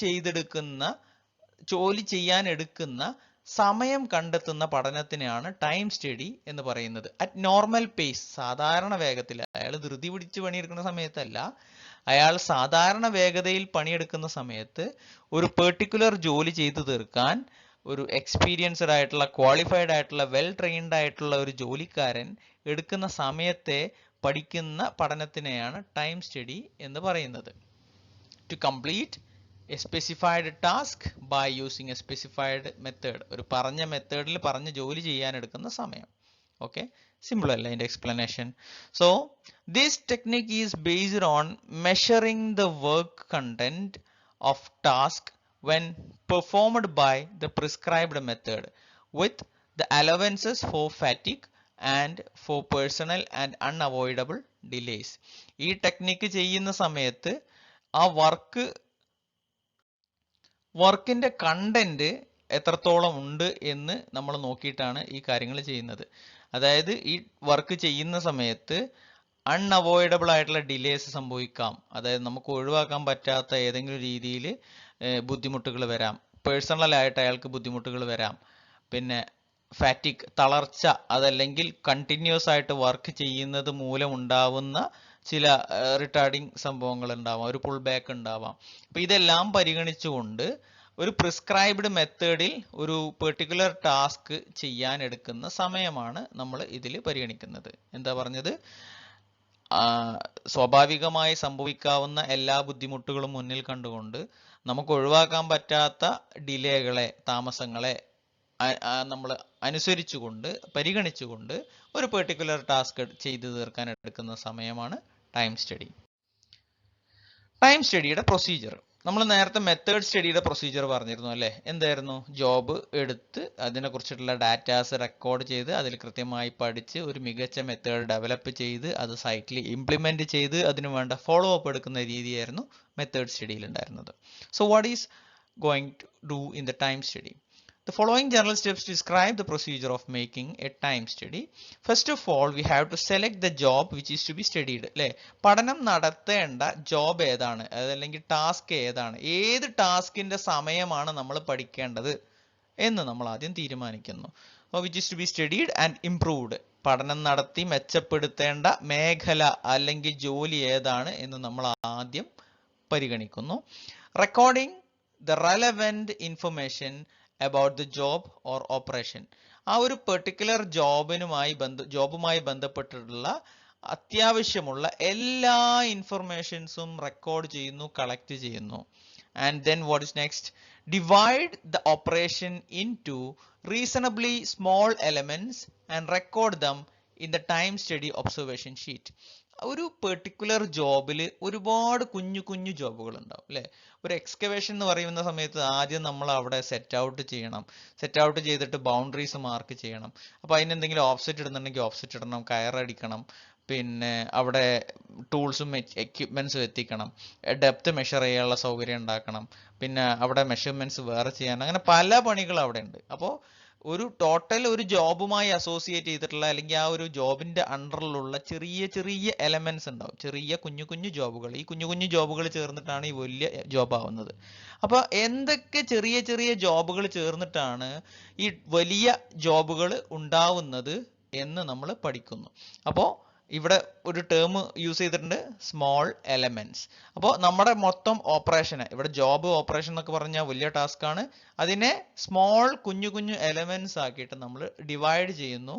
ചെയ്യാൻ എടുക്കുന്ന സമയം കണ്ടെത്തുന്ന പഠനത്തിനെയാണ് ടൈം സ്റ്റഡി എന്ന് പറയുന്നത്. അറ്റ് നോർമൽ പേസ്, സാധാരണ വേഗത്തിൽ. അയാൾ ധൃതി പിടിച്ച് പണിയെടുക്കുന്ന സമയത്തല്ല, അയാൾ സാധാരണ വേഗതയിൽ പണിയെടുക്കുന്ന സമയത്ത് ഒരു പെർട്ടിക്കുലർ ജോലി ചെയ്തു തീർക്കാൻ ഒരു എക്സ്പീരിയൻസ്ഡ് ആയിട്ടുള്ള, ക്വാളിഫൈഡ് ആയിട്ടുള്ള, വെൽ ട്രെയിൻഡ് ആയിട്ടുള്ള ഒരു ജോലിക്കാരൻ എടുക്കുന്ന സമയത്തെ പഠിക്കുന്ന പഠനത്തിനെയാണ് ടൈം സ്റ്റഡി എന്ന് പറയുന്നത്. To complete a specified task by using a specified method, ഒരു പറഞ്ഞ മെത്തേഡിൽ പറഞ്ഞ ജോലി ചെയ്യാൻ എടുക്കുന്ന സമയം. ഓക്കെ, സിമ്പിൾ അല്ല അതിന്റെ explanation. So this technique is based on measuring the work content of task when performed by the prescribed method with the allowances for fatigue and for personal and unavoidable delays. ഈ technique ചെയ്യുന്ന സമയത്ത് ആ വർക്കിന്റെ content എത്രത്തോളം ഉണ്ട് എന്ന് നമ്മൾ നോക്കിയിട്ടാണ് ഈ കാര്യങ്ങൾ ചെയ്യുന്നത്. അതായത് ഈ വർക്ക് ചെയ്യുന്ന സമയത്ത് അൺഅവോയ്ഡബിൾ ആയിട്ടുള്ള ഡിലേസ് സംഭവിക്കാം. അതായത് നമുക്ക് ഒഴിവാക്കാൻ പറ്റാത്ത ഏതെങ്കിലും രീതിയിൽ ബുദ്ധിമുട്ടുകൾ വരാം. പേഴ്സണൽ ആയിട്ട് അയാൾക്ക് ബുദ്ധിമുട്ടുകൾ വരാം. പിന്നെ ഫാറ്റിക്, തളർച്ച, അതല്ലെങ്കിൽ കണ്ടിന്യൂസ് ആയിട്ട് വർക്ക് ചെയ്യുന്നത് മൂലം ഉണ്ടാവുന്ന ചില റിട്ടാർഡിങ് സംഭവങ്ങൾ ഉണ്ടാവാം, ഒരു പുൾ ബാക്ക് ഉണ്ടാവാം. അപ്പൊ ഇതെല്ലാം പരിഗണിച്ചുകൊണ്ട് ഒരു പ്രിസ്ക്രൈബ്ഡ് മെത്തേഡിൽ ഒരു പെർട്ടിക്കുലർ ടാസ്ക് ചെയ്യാൻ എടുക്കുന്ന സമയമാണ് നമ്മൾ ഇതിൽ പരിഗണിക്കുന്നത്. എന്താ പറഞ്ഞത്? സ്വാഭാവികമായി സംഭവിക്കാവുന്ന എല്ലാ ബുദ്ധിമുട്ടുകളും മുന്നിൽ കണ്ടുകൊണ്ട് നമുക്ക് ഒഴിവാക്കാൻ പറ്റാത്ത ഡിലേകളെ, താമസങ്ങളെ നമ്മൾ അനുസരിച്ചുകൊണ്ട്, പരിഗണിച്ചുകൊണ്ട് ഒരു പെർട്ടിക്കുലർ ടാസ്ക് ചെയ്തു തീർക്കാൻ എടുക്കുന്ന സമയമാണ് ടൈം സ്റ്റഡി. ടൈം സ്റ്റഡിയുടെ പ്രൊസീജിയർ നമ്മൾ നേരത്തെ മെത്തേഡ് സ്റ്റഡിയുടെ പ്രൊസീജിയർ പറഞ്ഞിരുന്നു അല്ലേ? എന്തായിരുന്നു? ജോബ് എടുത്ത് അതിനെക്കുറിച്ചിട്ടുള്ള ഡാറ്റാസ് റെക്കോർഡ് ചെയ്ത് അതിൽ കൃത്യമായി പഠിച്ച് ഒരു മികച്ച മെത്തേഡ് ഡെവലപ്പ് ചെയ്ത് അത് സൈറ്റിൽ ഇംപ്ലിമെന്റ് ചെയ്ത് അതിന് വേണ്ട ഫോളോ അപ്പ് എടുക്കുന്ന രീതിയായിരുന്നു മെത്തേഡ് സ്റ്റഡിയിൽ ഉണ്ടായിരുന്നത്. So what is going to do in the time study? The following general steps describe the procedure of making a time study. First of all, we have to select the job which is to be studied. അല്ലേ? പഠനം നടത്തേണ്ട job ഏതാണ്, അതല്ലെങ്കിൽ task ഏതാണ്, ഏത് ടാസ്കിന്റെ സമയമാണ് നമ്മൾ പഠിക്കേണ്ടത് എന്ന് നമ്മൾ ആദ്യം തീരുമാനിക്കുന്നു. which is to be studied and improved. പഠനം നടത്തി മെച്ചപ്പെടുത്തേണ്ട മേഖല അല്ലെങ്കിൽ ജോലി ഏതാണ് എന്ന് നമ്മൾ ആദ്യം പരിഗണിക്കുന്നു. Recording the relevant information about the job or operation. ആ ഒരു പെർട്ടിക്കുലർ ജോബുമായി ബന്ധപ്പെട്ടിട്ടുള്ള അത്യാവശ്യമുള്ള എല്ലാ ഇൻഫർമേഷൻസും റെക്കോർഡ് ചെയ്യുന്നു, കളക്ട് ചെയ്യുന്നു. And then what is next? Divide the operation into reasonably small elements and record them in the time study observation sheet. ഒരു particular ജോബിൽ ഒരുപാട് കുഞ്ഞു കുഞ്ഞു ജോബുകൾ ഉണ്ടാവും അല്ലേ? ഒരു എക്സ്കവേഷൻ എന്ന് പറയുന്ന സമയത്ത് ആദ്യം നമ്മൾ അവിടെ സെറ്റ് ഔട്ട് ചെയ്യണം. സെറ്റ് ഔട്ട് ചെയ്തിട്ട് ബൗണ്ടറീസ് മാർക്ക് ചെയ്യണം. അപ്പോൾ അതിനെന്തെങ്കിലും ഓഫ്സെറ്റ് ഇടുന്നുണ്ടെങ്കിൽ ഓഫ്സെറ്റ് ഇടണം, കയറടിക്കണം, പിന്നെ അവിടെ ടൂൾസും എക്യുപ്മെന്റ്സും എത്തിക്കണം, ഡെപ്ത് മെഷർ ചെയ്യാനുള്ള സൗകര്യം ഉണ്ടാക്കണം, പിന്നെ അവിടെ മെഷർമെന്റ്സ് വേറെ ചെയ്യാൻ, അങ്ങനെ പല പണികൾ അവിടെ ഉണ്ട്. അപ്പോൾ ഒരു ജോബുമായി അസോസിയേറ്റ് ചെയ്തിട്ടുള്ള അല്ലെങ്കിൽ ആ ഒരു ജോബിന്റെ അണ്ടറിലുള്ള ചെറിയ ചെറിയ എലമെന്റ്സ് ഉണ്ടാവും, ചെറിയ കുഞ്ഞു കുഞ്ഞു ജോബുകൾ. ഈ കുഞ്ഞു കുഞ്ഞു ജോബുകൾ ചേർന്നിട്ടാണ് ഈ വലിയ ജോബ് ആവുന്നത്. അപ്പൊ എന്തൊക്കെ ചെറിയ ചെറിയ ജോബുകൾ ചേർന്നിട്ടാണ് ഈ വലിയ ജോബുകൾ ഉണ്ടാവുന്നത് എന്ന് നമ്മൾ പഠിക്കുന്നു. അപ്പോൾ ഇവിടെ ഒരു ടേം യൂസ് ചെയ്തിട്ടുണ്ട്, സ്മോൾ എലമെന്റ്സ്. അപ്പോൾ നമ്മുടെ മൊത്തം ഓപ്പറേഷന്, ഇവിടെ ജോബ് ഓപ്പറേഷൻ എന്നൊക്കെ പറഞ്ഞാൽ വലിയ ടാസ്ക് ആണ്. അതിനെ സ്മോൾ കുഞ്ഞു കുഞ്ഞു എലമെന്റ്സ് ആക്കിയിട്ട് നമ്മൾ ഡിവൈഡ് ചെയ്യുന്നു.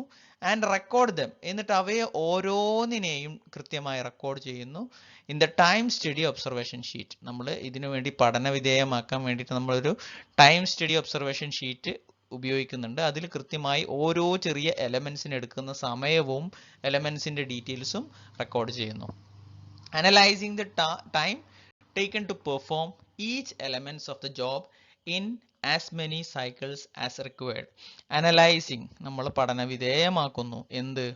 ആൻഡ് റെക്കോർഡ് ദം, എന്നിട്ട് അവയെ ഓരോന്നിനെയും കൃത്യമായി റെക്കോർഡ് ചെയ്യുന്നു in the time study observation sheet. നമ്മൾ ഇതിനു വേണ്ടി പഠന വിധേയമാക്കാൻ വേണ്ടിയിട്ട് നമ്മളൊരു ടൈം സ്റ്റഡി ഒബ്സർവേഷൻ ഷീറ്റ് ഉപയോഗിക്കുന്നുണ്ട്. അതിൽ കൃത്യമായി ഓരോ ചെറിയ എലമെന്റ്സിന് എടുക്കുന്ന സമയവും എലമെന്റ്സിന്റെ ഡീറ്റെയിൽസും റെക്കോർഡ് ചെയ്യുന്നു. Analysing the time taken to perform each elements of the job in as many cycles as required. Analysing, നമ്മൾ പഠന വിധേയമാക്കുന്നു എന്ത്?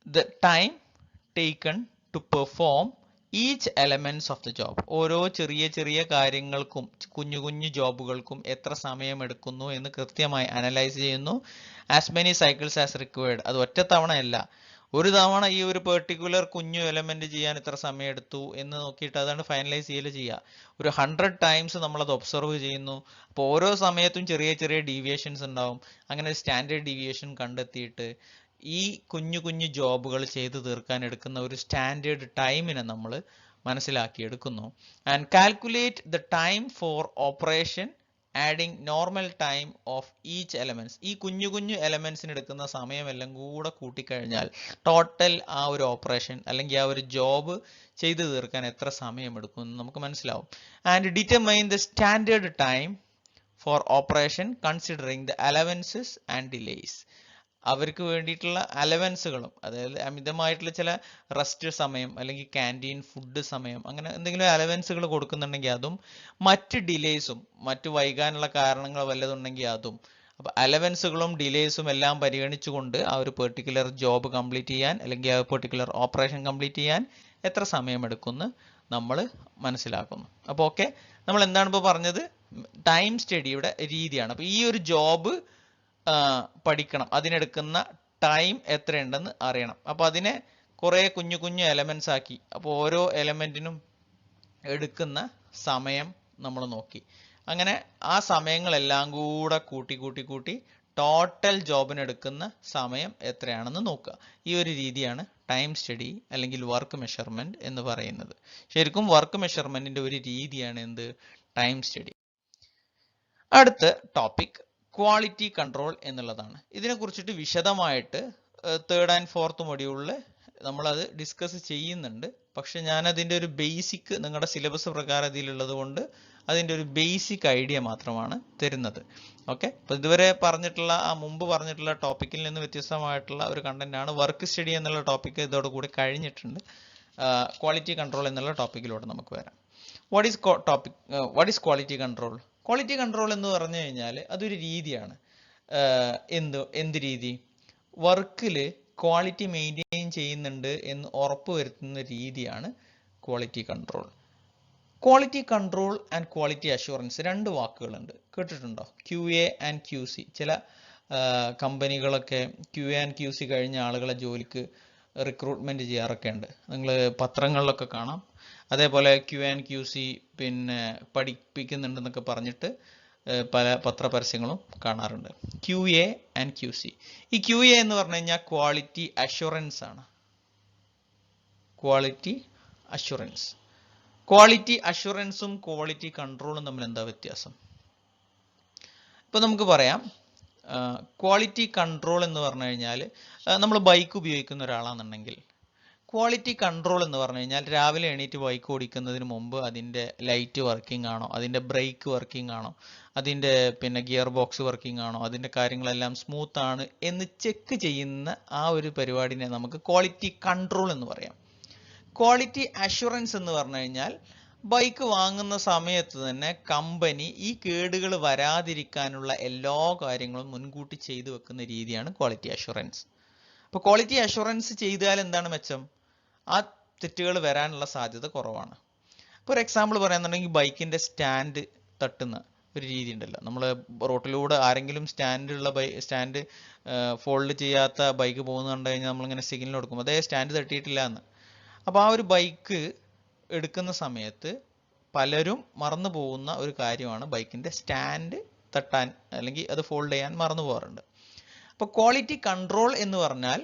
The time taken to perform each elements of the job, ഓരോ ചെറിയ ചെറിയ കാര്യങ്ങൾക്കും കുഞ്ഞു കുഞ്ഞു ജോബുകൾക്കും എത്ര സമയം എടുക്കുന്നു എന്ന് കൃത്യമായി അനലൈസ് ചെയ്യുന്നു. As many cycles as required, അത് ഒറ്റ തവണയല്ല, ഒരു തവണ ഈ ഒരു പെർട്ടിക്കുലർ കുഞ്ഞു എലമെന്റ് ചെയ്യാൻ ഇത്ര സമയം എടുത്തു എന്ന് നോക്കിയിട്ട് അതാണ് ഫൈനലൈസ് ചെയ്യുക. ഒരു 100 ടൈംസ് നമ്മളത് ഒബ്സർവ് ചെയ്യുന്നു. അപ്പോൾ ഓരോ സമയത്തും ചെറിയ ചെറിയ ഡീവിയേഷൻസ് ഉണ്ടാവും. അങ്ങനെ ഒരു സ്റ്റാൻഡേർഡ് ഡീവിയേഷൻ കണ്ടെത്തിയിട്ട് ഈ കുഞ്ഞു കുഞ്ഞു ജോബുകൾ ചെയ്തു തീർക്കാൻ എടുക്കുന്ന ഒരു സ്റ്റാൻഡേർഡ് ടൈമിനെ നമ്മൾ മനസ്സിലാക്കിയെടുക്കുന്നു. And calculate the time for operation adding normal time of each elements. ഈ കുഞ്ഞു കുഞ്ഞു എലമെന്റ്സിന് എടുക്കുന്ന സമയമെല്ലാം കൂടെ കൂട്ടിക്കഴിഞ്ഞാൽ ടോട്ടൽ ആ ഒരു ഓപ്പറേഷൻ അല്ലെങ്കിൽ ആ ഒരു ജോബ് ചെയ്തു തീർക്കാൻ എത്ര സമയം എടുക്കുമെന്ന് നമുക്ക് മനസ്സിലാവും. And determine the standard time for operation considering the allowances and delays. അവർക്ക് വേണ്ടിയിട്ടുള്ള അലവൻസുകളും, അതായത് അമിതമായിട്ടുള്ള ചില റെസ്റ്റ് സമയം അല്ലെങ്കിൽ ക്യാൻറ്റീൻ ഫുഡ് സമയം, അങ്ങനെ എന്തെങ്കിലും അലവൻസുകൾ കൊടുക്കുന്നുണ്ടെങ്കിൽ അതും, മറ്റ് ഡിലേയ്സും മറ്റു വൈകാനുള്ള കാരണങ്ങൾ വല്ലതുണ്ടെങ്കിൽ അതും. അപ്പോൾ അലവൻസുകളും ഡിലേയ്സും എല്ലാം പരിഗണിച്ചുകൊണ്ട് ആ ഒരു പെർട്ടിക്കുലർ ജോബ് കംപ്ലീറ്റ് ചെയ്യാൻ അല്ലെങ്കിൽ ആ പെർട്ടിക്കുലർ ഓപ്പറേഷൻ കംപ്ലീറ്റ് ചെയ്യാൻ എത്ര സമയമെടുക്കുമെന്ന് നമ്മൾ മനസ്സിലാക്കുന്നു. അപ്പോൾ ഓക്കെ, നമ്മൾ എന്താണ് ഇപ്പോൾ പറഞ്ഞത്? ടൈം സ്റ്റഡിയുടെ രീതിയാണ്. അപ്പോൾ ഈ ഒരു ജോബ് പഠിക്കണം, അതിനെടുക്കുന്ന ടൈം എത്രയുണ്ടെന്ന് അറിയണം. അപ്പോൾ അതിനെ കുറേ കുഞ്ഞു കുഞ്ഞു എലമെന്റ്സ് ആക്കി. അപ്പോൾ ഓരോ എലമെന്റിനും എടുക്കുന്ന സമയം നമ്മൾ നോക്കി. അങ്ങനെ ആ സമയങ്ങളെല്ലാം കൂടെ കൂട്ടി ടോട്ടൽ ജോബിന് എടുക്കുന്ന സമയം എത്രയാണെന്ന് നോക്കുക. ഈ ഒരു രീതിയാണ് ടൈം സ്റ്റഡി അല്ലെങ്കിൽ വർക്ക് മെഷർമെന്റ് എന്ന് പറയുന്നത്. ശരിക്കും വർക്ക് മെഷർമെന്റിന്റെ ഒരു രീതിയാണ് എന്ത്? Time study. അടുത്ത ടോപ്പിക് ക്വാളിറ്റി കൺട്രോൾ എന്നുള്ളതാണ്. ഇതിനെ കുറിച്ചിട്ട് വിശദമായിട്ട് 3rd and 4th മൊഡ്യൂളിൽ നമ്മളത് ഡിസ്കസ് ചെയ്യുന്നുണ്ട്. പക്ഷെ ഞാൻ അതിൻ്റെ ഒരു ബേസിക് നിങ്ങളുടെ സിലബസ് പ്രകാരം ഇതിലുള്ളത് കൊണ്ട് അതിൻ്റെ ഒരു ബേസിക് ഐഡിയ മാത്രമാണ് തരുന്നത്. ഓക്കെ, അപ്പോൾ ഇതുവരെ പറഞ്ഞിട്ടുള്ള മുമ്പ് പറഞ്ഞിട്ടുള്ള ടോപ്പിക്കിൽ നിന്ന് വ്യത്യസ്തമായിട്ടുള്ള ഒരു കണ്ടന്റ് ആണ്. വർക്ക് സ്റ്റഡി എന്നുള്ള ടോപ്പിക്ക് ഇതോടുകൂടി കഴിഞ്ഞിട്ടുണ്ട്. ക്വാളിറ്റി കൺട്രോൾ എന്നുള്ള ടോപ്പിക്കിലൂടെ നമുക്ക് വരാം. What is quality control? Quality control എന്ന് പറഞ്ഞു കഴിഞ്ഞാൽ അതൊരു രീതിയാണ്. എന്ത് രീതി? വർക്കിൽ ക്വാളിറ്റി മെയിൻറ്റെയിൻ ചെയ്യുന്നുണ്ട് എന്ന് ഉറപ്പ് വരുത്തുന്ന രീതിയാണ് quality control. Quality control and quality assurance, രണ്ട് വാക്കുകളുണ്ട്, കേട്ടിട്ടുണ്ടോ? QA and QC. ചില കമ്പനികളൊക്കെ QA ആൻഡ് QC കഴിഞ്ഞ ആളുകളെ ജോലിക്ക് റിക്രൂട്ട്മെന്റ് ചെയ്യാറൊക്കെ ഉണ്ട്. നിങ്ങൾ പത്രങ്ങളിലൊക്കെ കാണാം. അതേപോലെ QA ആൻഡ് QC പിന്നെ പഠിപ്പിക്കുന്നുണ്ടെന്നൊക്കെ പറഞ്ഞിട്ട് പല പത്രപരസ്യങ്ങളും കാണാറുണ്ട്. QA and QC. ഈ QA എന്ന് പറഞ്ഞു കഴിഞ്ഞാൽ ക്വാളിറ്റി അഷുറൻസ് ആണ്. Quality assurance. ക്വാളിറ്റി അഷുറൻസും ക്വാളിറ്റി കൺട്രോളും തമ്മിൽ എന്താ വ്യത്യാസം? ഇപ്പൊ നമുക്ക് പറയാം, ക്വാളിറ്റി കൺട്രോൾ എന്ന് പറഞ്ഞു കഴിഞ്ഞാൽ നമ്മൾ ബൈക്ക് ഉപയോഗിക്കുന്ന ഒരാളാണെന്നുണ്ടെങ്കിൽ, ക്വാളിറ്റി കൺട്രോൾ എന്ന് പറഞ്ഞു കഴിഞ്ഞാൽ രാവിലെ എണീറ്റ് ബൈക്ക് ഓടിക്കുന്നതിന് മുമ്പ് അതിൻ്റെ ലൈറ്റ് വർക്കിംഗ് ആണോ, അതിൻ്റെ ബ്രേക്ക് വർക്കിംഗ് ആണോ, അതിൻ്റെ പിന്നെ ഗിയർ ബോക്സ് വർക്കിംഗ് ആണോ, അതിൻ്റെ കാര്യങ്ങളെല്ലാം സ്മൂത്ത് ആണ് എന്ന് ചെക്ക് ചെയ്യുന്ന ആ ഒരു പരിപാടിനെ നമുക്ക് ക്വാളിറ്റി കൺട്രോൾ എന്ന് പറയാം. ക്വാളിറ്റി അഷുറൻസ് എന്ന് പറഞ്ഞു കഴിഞ്ഞാൽ ബൈക്ക് വാങ്ങുന്ന സമയത്ത് തന്നെ കമ്പനി ഈ കേടുകൾ വരാതിരിക്കാനുള്ള എല്ലാ കാര്യങ്ങളും മുൻകൂട്ടി ചെയ്തു വെക്കുന്ന രീതിയാണ് ക്വാളിറ്റി അഷുറൻസ്. അപ്പോൾ ക്വാളിറ്റി അഷുറൻസ് ചെയ്താൽ എന്താണ് മെച്ചം? ആ തെറ്റുകൾ വരാനുള്ള സാധ്യത കുറവാണ്. ഇപ്പോൾ ഒരു എക്സാമ്പിൾ പറയാന്നുണ്ടെങ്കിൽ ബൈക്കിന്റെ സ്റ്റാൻഡ് തട്ടുന്ന ഒരു രീതി ഉണ്ടല്ലോ. നമ്മൾ റോട്ടിലൂടെ ആരെങ്കിലും സ്റ്റാൻഡ് ഫോൾഡ് ചെയ്യാത്ത ബൈക്ക് പോകുന്ന കണ്ടു കഴിഞ്ഞാൽ നമ്മളിങ്ങനെ സിഗ്നൽ കൊടുക്കും, അതേ സ്റ്റാൻഡ് തട്ടിയിട്ടില്ല എന്ന്. അപ്പോൾ ആ ഒരു ബൈക്ക് എടുക്കുന്ന സമയത്ത് പലരും മറന്നു പോകുന്ന ഒരു കാര്യമാണ് ബൈക്കിന്റെ സ്റ്റാൻഡ് തട്ടാൻ അല്ലെങ്കിൽ അത് ഫോൾഡ് ചെയ്യാൻ മറന്നു പോകാറുണ്ട്. അപ്പോൾ ക്വാളിറ്റി കൺട്രോൾ എന്ന് പറഞ്ഞാൽ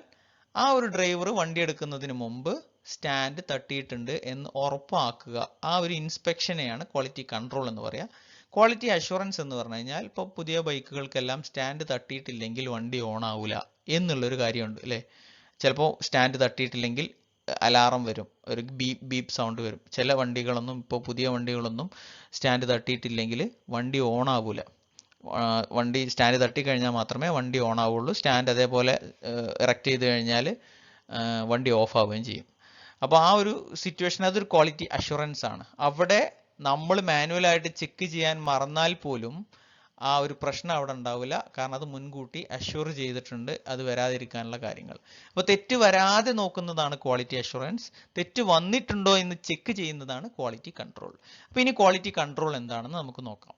ആ ഒരു ഡ്രൈവർ വണ്ടി എടുക്കുന്നതിന് മുമ്പ് സ്റ്റാൻഡ് തട്ടിയിട്ടുണ്ട് എന്ന് ഉറപ്പാക്കുക. ആ ഒരു ഇൻസ്പെക്ഷനെയാണ് ക്വാളിറ്റി കൺട്രോൾ എന്ന് പറയുക. ക്വാളിറ്റി അഷുറൻസ് എന്ന് പറഞ്ഞു കഴിഞ്ഞാൽ ഇപ്പോൾ പുതിയ ബൈക്കുകൾക്കെല്ലാം സ്റ്റാൻഡ് തട്ടിയിട്ടില്ലെങ്കിൽ വണ്ടി ഓൺ ആവില്ല എന്നുള്ളൊരു കാര്യമുണ്ട് അല്ലേ. ചിലപ്പോൾ സ്റ്റാൻഡ് തട്ടിയിട്ടില്ലെങ്കിൽ അലാറം വരും, ഒരു ബീപ്പ് സൗണ്ട് വരും. ചില വണ്ടികളൊന്നും, ഇപ്പോൾ പുതിയ വണ്ടികളൊന്നും സ്റ്റാൻഡ് തട്ടിയിട്ടില്ലെങ്കിൽ വണ്ടി ഓൺ ആവില്ല. വണ്ടി സ്റ്റാൻഡ് തട്ടിക്കഴിഞ്ഞാൽ മാത്രമേ വണ്ടി ഓൺ ആവുള്ളൂ. സ്റ്റാൻഡ് അതേപോലെ ഇറക്റ്റ് ചെയ്ത് കഴിഞ്ഞാൽ വണ്ടി ഓഫ് ആവുകയും ചെയ്യും. അപ്പോൾ ആ ഒരു സിറ്റുവേഷൻ അതൊരു ക്വാളിറ്റി അഷുറൻസ് ആണ്. അവിടെ നമ്മൾ മാനുവലായിട്ട് ചെക്ക് ചെയ്യാൻ മറന്നാൽ പോലും ആ ഒരു പ്രശ്നം അവിടെ ഉണ്ടാവില്ല. കാരണം അത് മുൻകൂട്ടി അഷ്യൂർ ചെയ്തിട്ടുണ്ട് അത് വരാതിരിക്കാനുള്ള കാര്യങ്ങൾ. അപ്പോൾ തെറ്റ് വരാതെ നോക്കുന്നതാണ് ക്വാളിറ്റി അഷ്യൂറൻസ്. തെറ്റ് വന്നിട്ടുണ്ടോ എന്ന് ചെക്ക് ചെയ്യുന്നതാണ് ക്വാളിറ്റി കൺട്രോൾ. അപ്പോൾ ഇനി ക്വാളിറ്റി കൺട്രോൾ എന്താണെന്ന് നമുക്ക് നോക്കാം.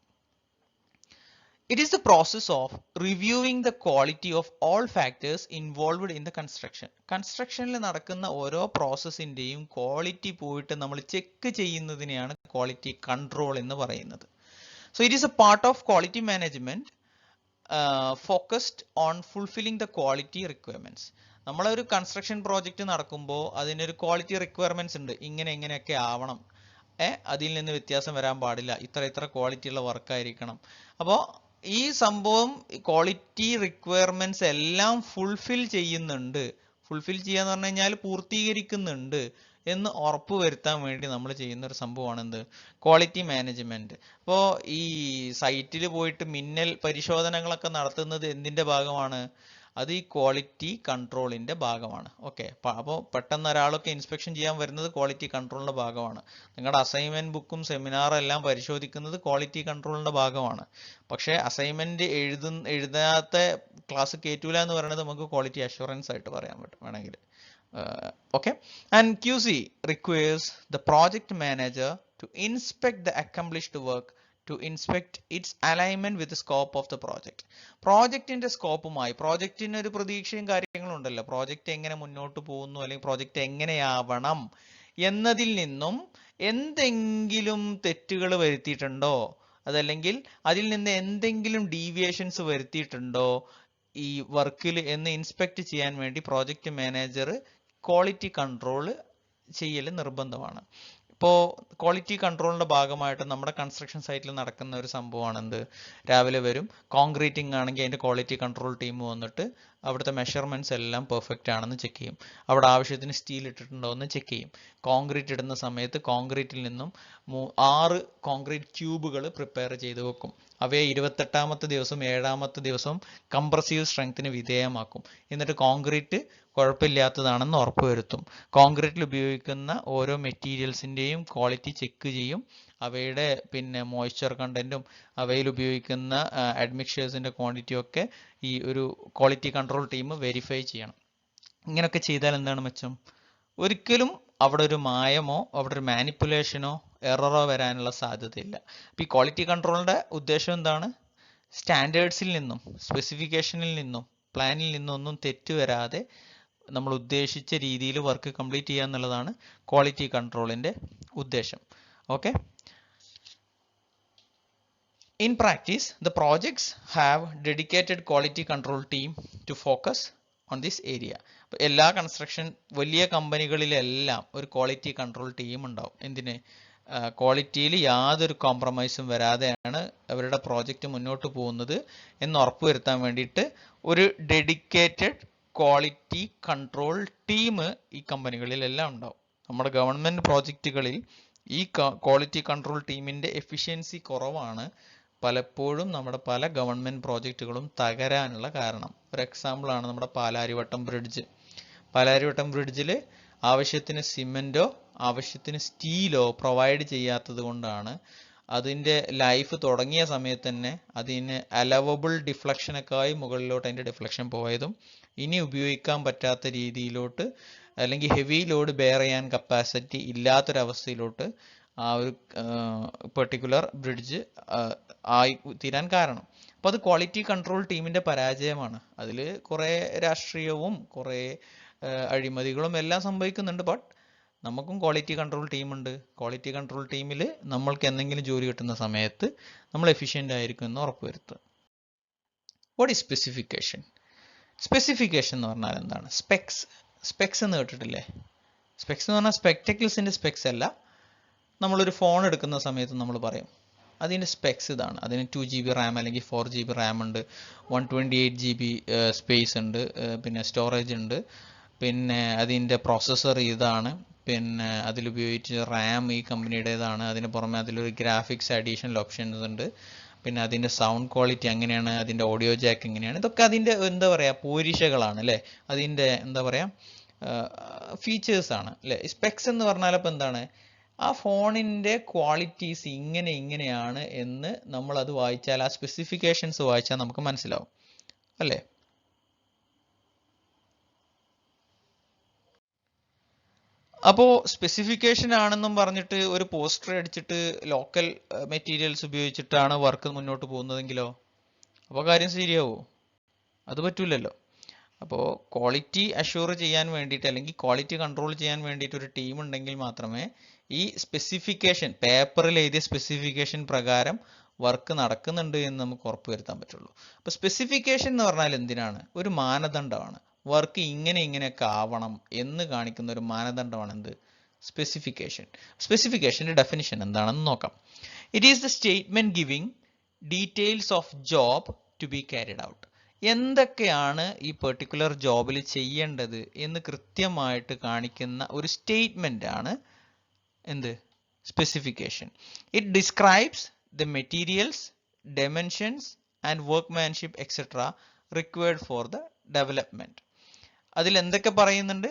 It is the process of reviewing the quality of all factors involved in the construction. കൺസ്ട്രക്ഷനിൽ നടക്കുന്ന ഓരോ പ്രോസസ്സിന്റെയും ക്വാളിറ്റി പോയിട്ട് നമ്മൾ ചെക്ക് ചെയ്യുന്നതിനെയാണ് ക്വാളിറ്റി കൺട്രോൾ എന്ന് പറയുന്നത്. So it is a part of quality management focused on fulfilling the quality requirements. നമ്മളൊരു construction project നടക്കുമ്പോൾ അതിനൊരു quality requirements ഉണ്ട്. ഇങ്ങനെയൊക്കെ ആവണം, അതിൽ നിന്ന് വ്യത്യാസം വരാൻ പാടില്ല, ഇത്ര ക്വാളിറ്റി ഉള്ള വർക്ക് ആയിരിക്കണം. അപ്പോൾ ഈ സംഭവം ക്വാളിറ്റി റിക്വയർമെന്റ്സ് എല്ലാം ഫുൾഫിൽ ചെയ്യുന്നുണ്ട്. ഫുൾഫിൽ ചെയ്യാന്ന് പറഞ്ഞു കഴിഞ്ഞാൽ പൂർത്തീകരിക്കുന്നുണ്ട് എന്ന് ഉറപ്പ് വരുത്താൻ വേണ്ടി നമ്മൾ ചെയ്യുന്ന ഒരു സംഭവമാണ് എന്ത്? Quality management. അപ്പോൾ ഈ സൈറ്റിൽ പോയിട്ട് മിന്നൽ പരിശോധനകളൊക്കെ നടത്തുന്നത് എന്തിന്റെ ഭാഗമാണ്? അത് ഈ ക്വാളിറ്റി കൺട്രോളിന്റെ ഭാഗമാണ്. ഓക്കെ, അപ്പോൾ പെട്ടെന്ന് ഒരാളൊക്കെ ഇൻസ്പെക്ഷൻ ചെയ്യാൻ വരുന്നത് ക്വാളിറ്റി കൺട്രോളിന്റെ ഭാഗമാണ്. നിങ്ങളുടെ അസൈൻമെന്റ് ബുക്കും സെമിനാറും എല്ലാം പരിശോധിക്കുന്നത് ക്വാളിറ്റി കൺട്രോളിന്റെ ഭാഗമാണ്. പക്ഷേ അസൈൻമെന്റ് എഴുതാത്ത ക്ലാസ് കയറ്റൂല എന്ന് പറയുന്നത് നമുക്ക് ക്വാളിറ്റി അഷ്വറൻസ് ആയിട്ട് പറയാൻ പറ്റും വേണമെങ്കിൽ. Okay, and QC requires the project manager to inspect the accomplished work to inspect its alignment with the scope of the project. പ്രോജക്റ്റിന്റെ സ്കോപ്പുമായി, പ്രോജക്റ്റിന് ഒരു പ്രതീക്ഷയും കാര്യങ്ങളും ഉണ്ടല്ലോ, പ്രോജക്റ്റ് എങ്ങനെ മുന്നോട്ട് പോകുന്നു അല്ലെങ്കിൽ പ്രോജക്റ്റ് എങ്ങനെയാവണം എന്നതിൽ നിന്നും എന്തെങ്കിലും തെറ്റുകൾ വരുത്തിയിട്ടുണ്ടോ, അതല്ലെങ്കിൽ അതിൽ നിന്ന് എന്തെങ്കിലും ഡീവിയേഷൻസ് വരുത്തിയിട്ടുണ്ടോ ഈ വർക്കിൽ എന്ന് ഇൻസ്പെക്ട് ചെയ്യാൻ വേണ്ടി പ്രോജക്റ്റ് മാനേജർ ക്വാളിറ്റി കൺട്രോൾ ചെയ്യൽ നിർബന്ധമാണ്. ഇപ്പോൾ ക്വാളിറ്റി കൺട്രോളിന്റെ ഭാഗമായിട്ട് നമ്മുടെ കൺസ്ട്രക്ഷൻ സൈറ്റിൽ നടക്കുന്ന ഒരു സംഭവമാണ് എന്ത്? രാവിലെ വരും, കോൺക്രീറ്റിംഗ് ആണെങ്കിൽ അതിന്റെ ക്വാളിറ്റി കൺട്രോൾ ടീം വന്നിട്ട് അവിടുത്തെ മെഷർമെന്റ്സ് എല്ലാം പെർഫെക്റ്റ് ആണെന്ന് ചെക്ക് ചെയ്യും. അവിടെ ആവശ്യത്തിന് സ്റ്റീൽ ഇട്ടിട്ടുണ്ടോ എന്ന് ചെക്ക് ചെയ്യും. കോൺക്രീറ്റ് ഇടുന്ന സമയത്ത് കോൺക്രീറ്റിൽ നിന്നും 6 കോൺക്രീറ്റ് ക്യൂബുകൾ പ്രിപ്പയർ ചെയ്ത് വെക്കും. അവയെ 28ാമത്തെ ദിവസം 7ാമത്തെ ദിവസം കംപ്രസീവ് സ്ട്രെങ്ത്തിന് വിധേയമാക്കും. എന്നിട്ട് കോൺക്രീറ്റ് കുഴപ്പമില്ലാത്തതാണെന്ന് ഉറപ്പുവരുത്തും. കോൺക്രീറ്റിൽ ഉപയോഗിക്കുന്ന ഓരോ മെറ്റീരിയൽസിന്റെയും ക്വാളിറ്റി ചെക്ക് ചെയ്യും. അവയുടെ മോയ്സ്ചർ കണ്ടന്റും അവയിൽ ഉപയോഗിക്കുന്ന അഡ്മിക്ചേഴ്സിന്റെ ക്വാണ്ടിറ്റിയും ഒക്കെ ഈ ഒരു ക്വാളിറ്റി കൺട്രോൾ ടീം വെരിഫൈ ചെയ്യണം. ഇങ്ങനെയൊക്കെ ചെയ്താൽ എന്താണ് മെച്ചം? ഒരിക്കലും അവിടെ ഒരു മായമോ അവിടെ ഒരു മാനിപ്പുലേഷനോ എററോ വരാനുള്ള സാധ്യതയില്ല. അപ്പോൾ ഈ ക്വാളിറ്റി കൺട്രോളിന്റെ ഉദ്ദേശം എന്താണ്? സ്റ്റാൻഡേർഡ്സിൽ നിന്നും സ്പെസിഫിക്കേഷനിൽ നിന്നും പ്ലാനിൽ നിന്നും ഒന്നും തെറ്റ് വരാതെ നമ്മൾ ഉദ്ദേശിച്ച രീതിയിൽ വർക്ക് കംപ്ലീറ്റ് ചെയ്യുക എന്നുള്ളതാണ് ക്വാളിറ്റി കൺട്രോളിന്റെ ഉദ്ദേശം. Okay, in practice the projects have dedicated quality control team to focus on this area. എല്ലാ കൺസ്ട്രക്ഷൻ വലിയ കമ്പനികളിലെല്ലാം ഒരു ക്വാളിറ്റി കൺട്രോൾ ടീം ഉണ്ടാവും. എന്തിന്? ക്വാളിറ്റിയിൽ യാതൊരു കോംപ്രമൈസും വരാതെയാണ് അവരുടെ പ്രോജക്റ്റ് മുന്നോട്ട് പോകുന്നത് എന്ന് ഉറപ്പുവരുത്താൻ വേണ്ടിയിട്ട് ഒരു ഡെഡിക്കേറ്റഡ് ക്വാളിറ്റി കൺട്രോൾ ടീം ഈ കമ്പനികളിലെല്ലാം ഉണ്ടാവും. നമ്മുടെ ഗവൺമെന്റ് പ്രോജക്റ്റുകളിൽ ഈ ക്വാളിറ്റി കൺട്രോൾ ടീമിന്റെ എഫിഷ്യൻസി കുറവാണ് പലപ്പോഴും നമ്മുടെ പല ഗവൺമെന്റ് പ്രോജക്റ്റുകളും തകരാനുള്ള കാരണം. ഒരു എക്സാമ്പിൾ ആണ് നമ്മുടെ പാലാരിവട്ടം ബ്രിഡ്ജ്. പാലാരിവട്ടം ബ്രിഡ്ജിൽ ആവശ്യത്തിന് സിമെന്റോ ആവശ്യത്തിന് സ്റ്റീലോ പ്രൊവൈഡ് ചെയ്യാത്തത് കൊണ്ടാണ് അതിന്റെ ലൈഫ് തുടങ്ങിയ സമയത്ത് തന്നെ അതിന് അലവബിൾ ഡിഫ്ലക്ഷനൊക്കെയായി മുകളിലോട്ട് അതിന്റെ ഡിഫ്ലക്ഷൻ പോയതും ഇനി ഉപയോഗിക്കാൻ പറ്റാത്ത രീതിയിലോട്ട് അല്ലെങ്കിൽ ഹെവി ലോഡ് ബെയർ ചെയ്യാൻ കപ്പാസിറ്റി ഇല്ലാത്തൊരവസ്ഥയിലോട്ട് ആ ഒരു പെർട്ടിക്കുലർ ബ്രിഡ്ജ് ആയി തീരാൻ കാരണം. അപ്പോൾ അത് ക്വാളിറ്റി കൺട്രോൾ ടീമിന്റെ പരാജയമാണ്. അതിൽ കുറേ രാഷ്ട്രീയവും കുറേ അഴിമതികളും എല്ലാം സംഭവിക്കുന്നുണ്ട്. ബട്ട് നമുക്കും ക്വാളിറ്റി കൺട്രോൾ ടീമുണ്ട്. ക്വാളിറ്റി കൺട്രോൾ ടീമിൽ നമ്മൾക്ക് എന്തെങ്കിലും ജോലി കിട്ടുന്ന സമയത്ത് നമ്മൾ എഫിഷ്യൻ്റ് ആയിരിക്കും എന്ന് ഉറപ്പുവരുത്തുക. What is specification? സ്പെസിഫിക്കേഷൻ എന്ന് പറഞ്ഞാൽ എന്താണ്? സ്പെക്സ് എന്ന് കേട്ടിട്ടില്ലേ? സ്പെക്സ് എന്ന് പറഞ്ഞാൽ സ്പെക്ടക്കിൾസിന്റെ സ്പെക്സ് അല്ല. നമ്മളൊരു ഫോൺ എടുക്കുന്ന സമയത്ത് നമ്മൾ പറയും അതിൻ്റെ സ്പെക്സ് ഇതാണ്. അതിന് 2GB റാം അല്ലെങ്കിൽ 4GB റാം ഉണ്ട്, 128GB സ്പേസ് ഉണ്ട്, പിന്നെ സ്റ്റോറേജ് ഉണ്ട്, പിന്നെ അതിൻ്റെ പ്രോസസ്സർ ഇതാണ്, പിന്നെ അതിലുപയോഗിച്ച റാം ഈ കമ്പനിയുടേതാണ്, അതിന് പുറമെ അതിലൊരു ഗ്രാഫിക്സ് അഡീഷണൽ ഓപ്ഷൻസ് ഉണ്ട്, പിന്നെ അതിൻ്റെ സൗണ്ട് ക്വാളിറ്റി എങ്ങനെയാണ്, അതിൻ്റെ ഓഡിയോ ജാക്ക് എങ്ങനെയാണ്, ഇതൊക്കെ അതിൻ്റെ എന്താ പറയുക പോരിശകളാണ് അല്ലേ, അതിൻ്റെ എന്താ പറയുക ഫീച്ചേഴ്സാണ് അല്ലേ. സ്പെക്സ് എന്ന് പറഞ്ഞാൽ അപ്പോൾ എന്താണ്? ആ ഫോണിൻ്റെ ക്വാളിറ്റീസ് ഇങ്ങനെയാണ് എന്ന് നമ്മൾ അത് വായിച്ചാൽ, ആ സ്പെസിഫിക്കേഷൻസ് വായിച്ചാൽ നമുക്ക് മനസ്സിലാവും അല്ലേ? അപ്പോൾ സ്പെസിഫിക്കേഷൻ ആണെന്നും പറഞ്ഞിട്ട് ഒരു പോസ്റ്റർ അടിച്ചിട്ട് ലോക്കൽ മെറ്റീരിയൽസ് ഉപയോഗിച്ചിട്ടാണ് വർക്ക് മുന്നോട്ട് പോകുന്നതെങ്കിലോ അപ്പോൾ കാര്യം ശരിയാവോ? അത് പറ്റൂലല്ലോ. അപ്പോൾ ക്വാളിറ്റി അഷ്യൂർ ചെയ്യാൻ വേണ്ടിയിട്ട് അല്ലെങ്കിൽ ക്വാളിറ്റി കൺട്രോൾ ചെയ്യാൻ വേണ്ടിയിട്ട് ഒരു ടീം ഉണ്ടെങ്കിൽ മാത്രമേ ഈ സ്പെസിഫിക്കേഷൻ, പേപ്പറിൽ എഴുതിയ സ്പെസിഫിക്കേഷൻ പ്രകാരം വർക്ക് നടക്കുന്നുണ്ട് എന്ന് നമുക്ക് ഉറപ്പുവരുത്താൻ പറ്റുള്ളൂ. അപ്പോൾ സ്പെസിഫിക്കേഷൻ എന്ന് പറഞ്ഞാൽ എന്തിനാണ്? ഒരു മാനദണ്ഡമാണ്. വർക്ക് ഇങ്ങനെയൊക്കെ ആവണം എന്ന് കാണിക്കുന്ന ഒരു മാനദണ്ഡമാണ് എന്ത്? സ്പെസിഫിക്കേഷൻ. സ്പെസിഫിക്കേഷൻ്റെ ഡെഫിനിഷൻ എന്താണെന്ന് നോക്കാം. It is the statement giving details of job to be carried out. എന്തൊക്കെയാണ് ഈ പെർട്ടിക്കുലർ ജോബിൽ ചെയ്യേണ്ടത് എന്ന് കൃത്യമായിട്ട് കാണിക്കുന്ന ഒരു സ്റ്റേറ്റ്മെന്റ് ആണ് എന്ത്? Specification. It describes the materials, dimensions and workmanship etcetera required for the development. അതിൽ എന്തൊക്കെ പറയുന്നുണ്ട്?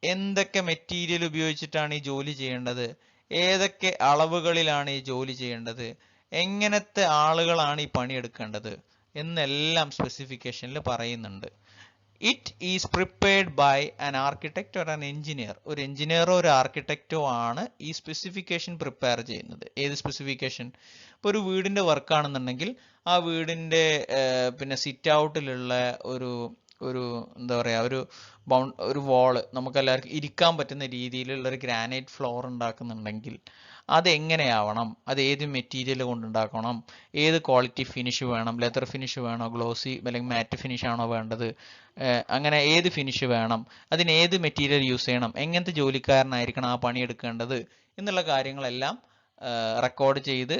എന്തൊക്കെ മെറ്റീരിയൽ ഉപയോഗിച്ചിട്ടാണ് ഈ ജോലി ചെയ്യേണ്ടത്, ഏതൊക്കെ അളവുകളിലാണ് ഈ ജോലി ചെയ്യേണ്ടത്, എങ്ങനത്തെ ആളുകളാണ് ഈ പണിയെടുക്കേണ്ടത് എന്നെല്ലാം സ്പെസിഫിക്കേഷനിൽ പറയുന്നുണ്ട്. It is prepared by an architect or an engineer. ഒരു എഞ്ചിനീയറോ ഒരു ആർക്കിടെക്റ്റോ ആണ് ഈ സ്പെസിഫിക്കേഷൻ പ്രിപ്പയർ ചെയ്യുന്നത്. ഏത് സ്പെസിഫിക്കേഷൻ? ഇപ്പോൾ ഒരു വീടിൻ്റെ വർക്കാണെന്നുണ്ടെങ്കിൽ ആ വീടിൻ്റെ പിന്നെ സിറ്റ് ഔട്ടിലുള്ള ഒരു എന്താ പറയുക, ഒരു വാള് നമുക്കെല്ലാവർക്കും ഇരിക്കാൻ പറ്റുന്ന രീതിയിലുള്ള ഒരു ഗ്രാനൈറ്റ് ഫ്ലോർ ഉണ്ടാക്കുന്നുണ്ടെങ്കിൽ അതെങ്ങനെയാവണം, അത് ഏത് മെറ്റീരിയൽ കൊണ്ടുണ്ടാക്കണം, ഏത് ക്വാളിറ്റി ഫിനിഷ് വേണം, ലെതർ ഫിനിഷ് വേണോ, ഗ്ലോസി അല്ലെങ്കിൽ മാറ്റ് ഫിനിഷ് ആണോ വേണ്ടത്, അങ്ങനെ ഏത് ഫിനിഷ് വേണം, അതിന് ഏത് മെറ്റീരിയൽ യൂസ് ചെയ്യണം, എങ്ങനത്തെ ജോലിക്കാരനായിരിക്കണം ആ പണിയെടുക്കേണ്ടത് എന്നുള്ള കാര്യങ്ങളെല്ലാം റെക്കോർഡ് ചെയ്ത്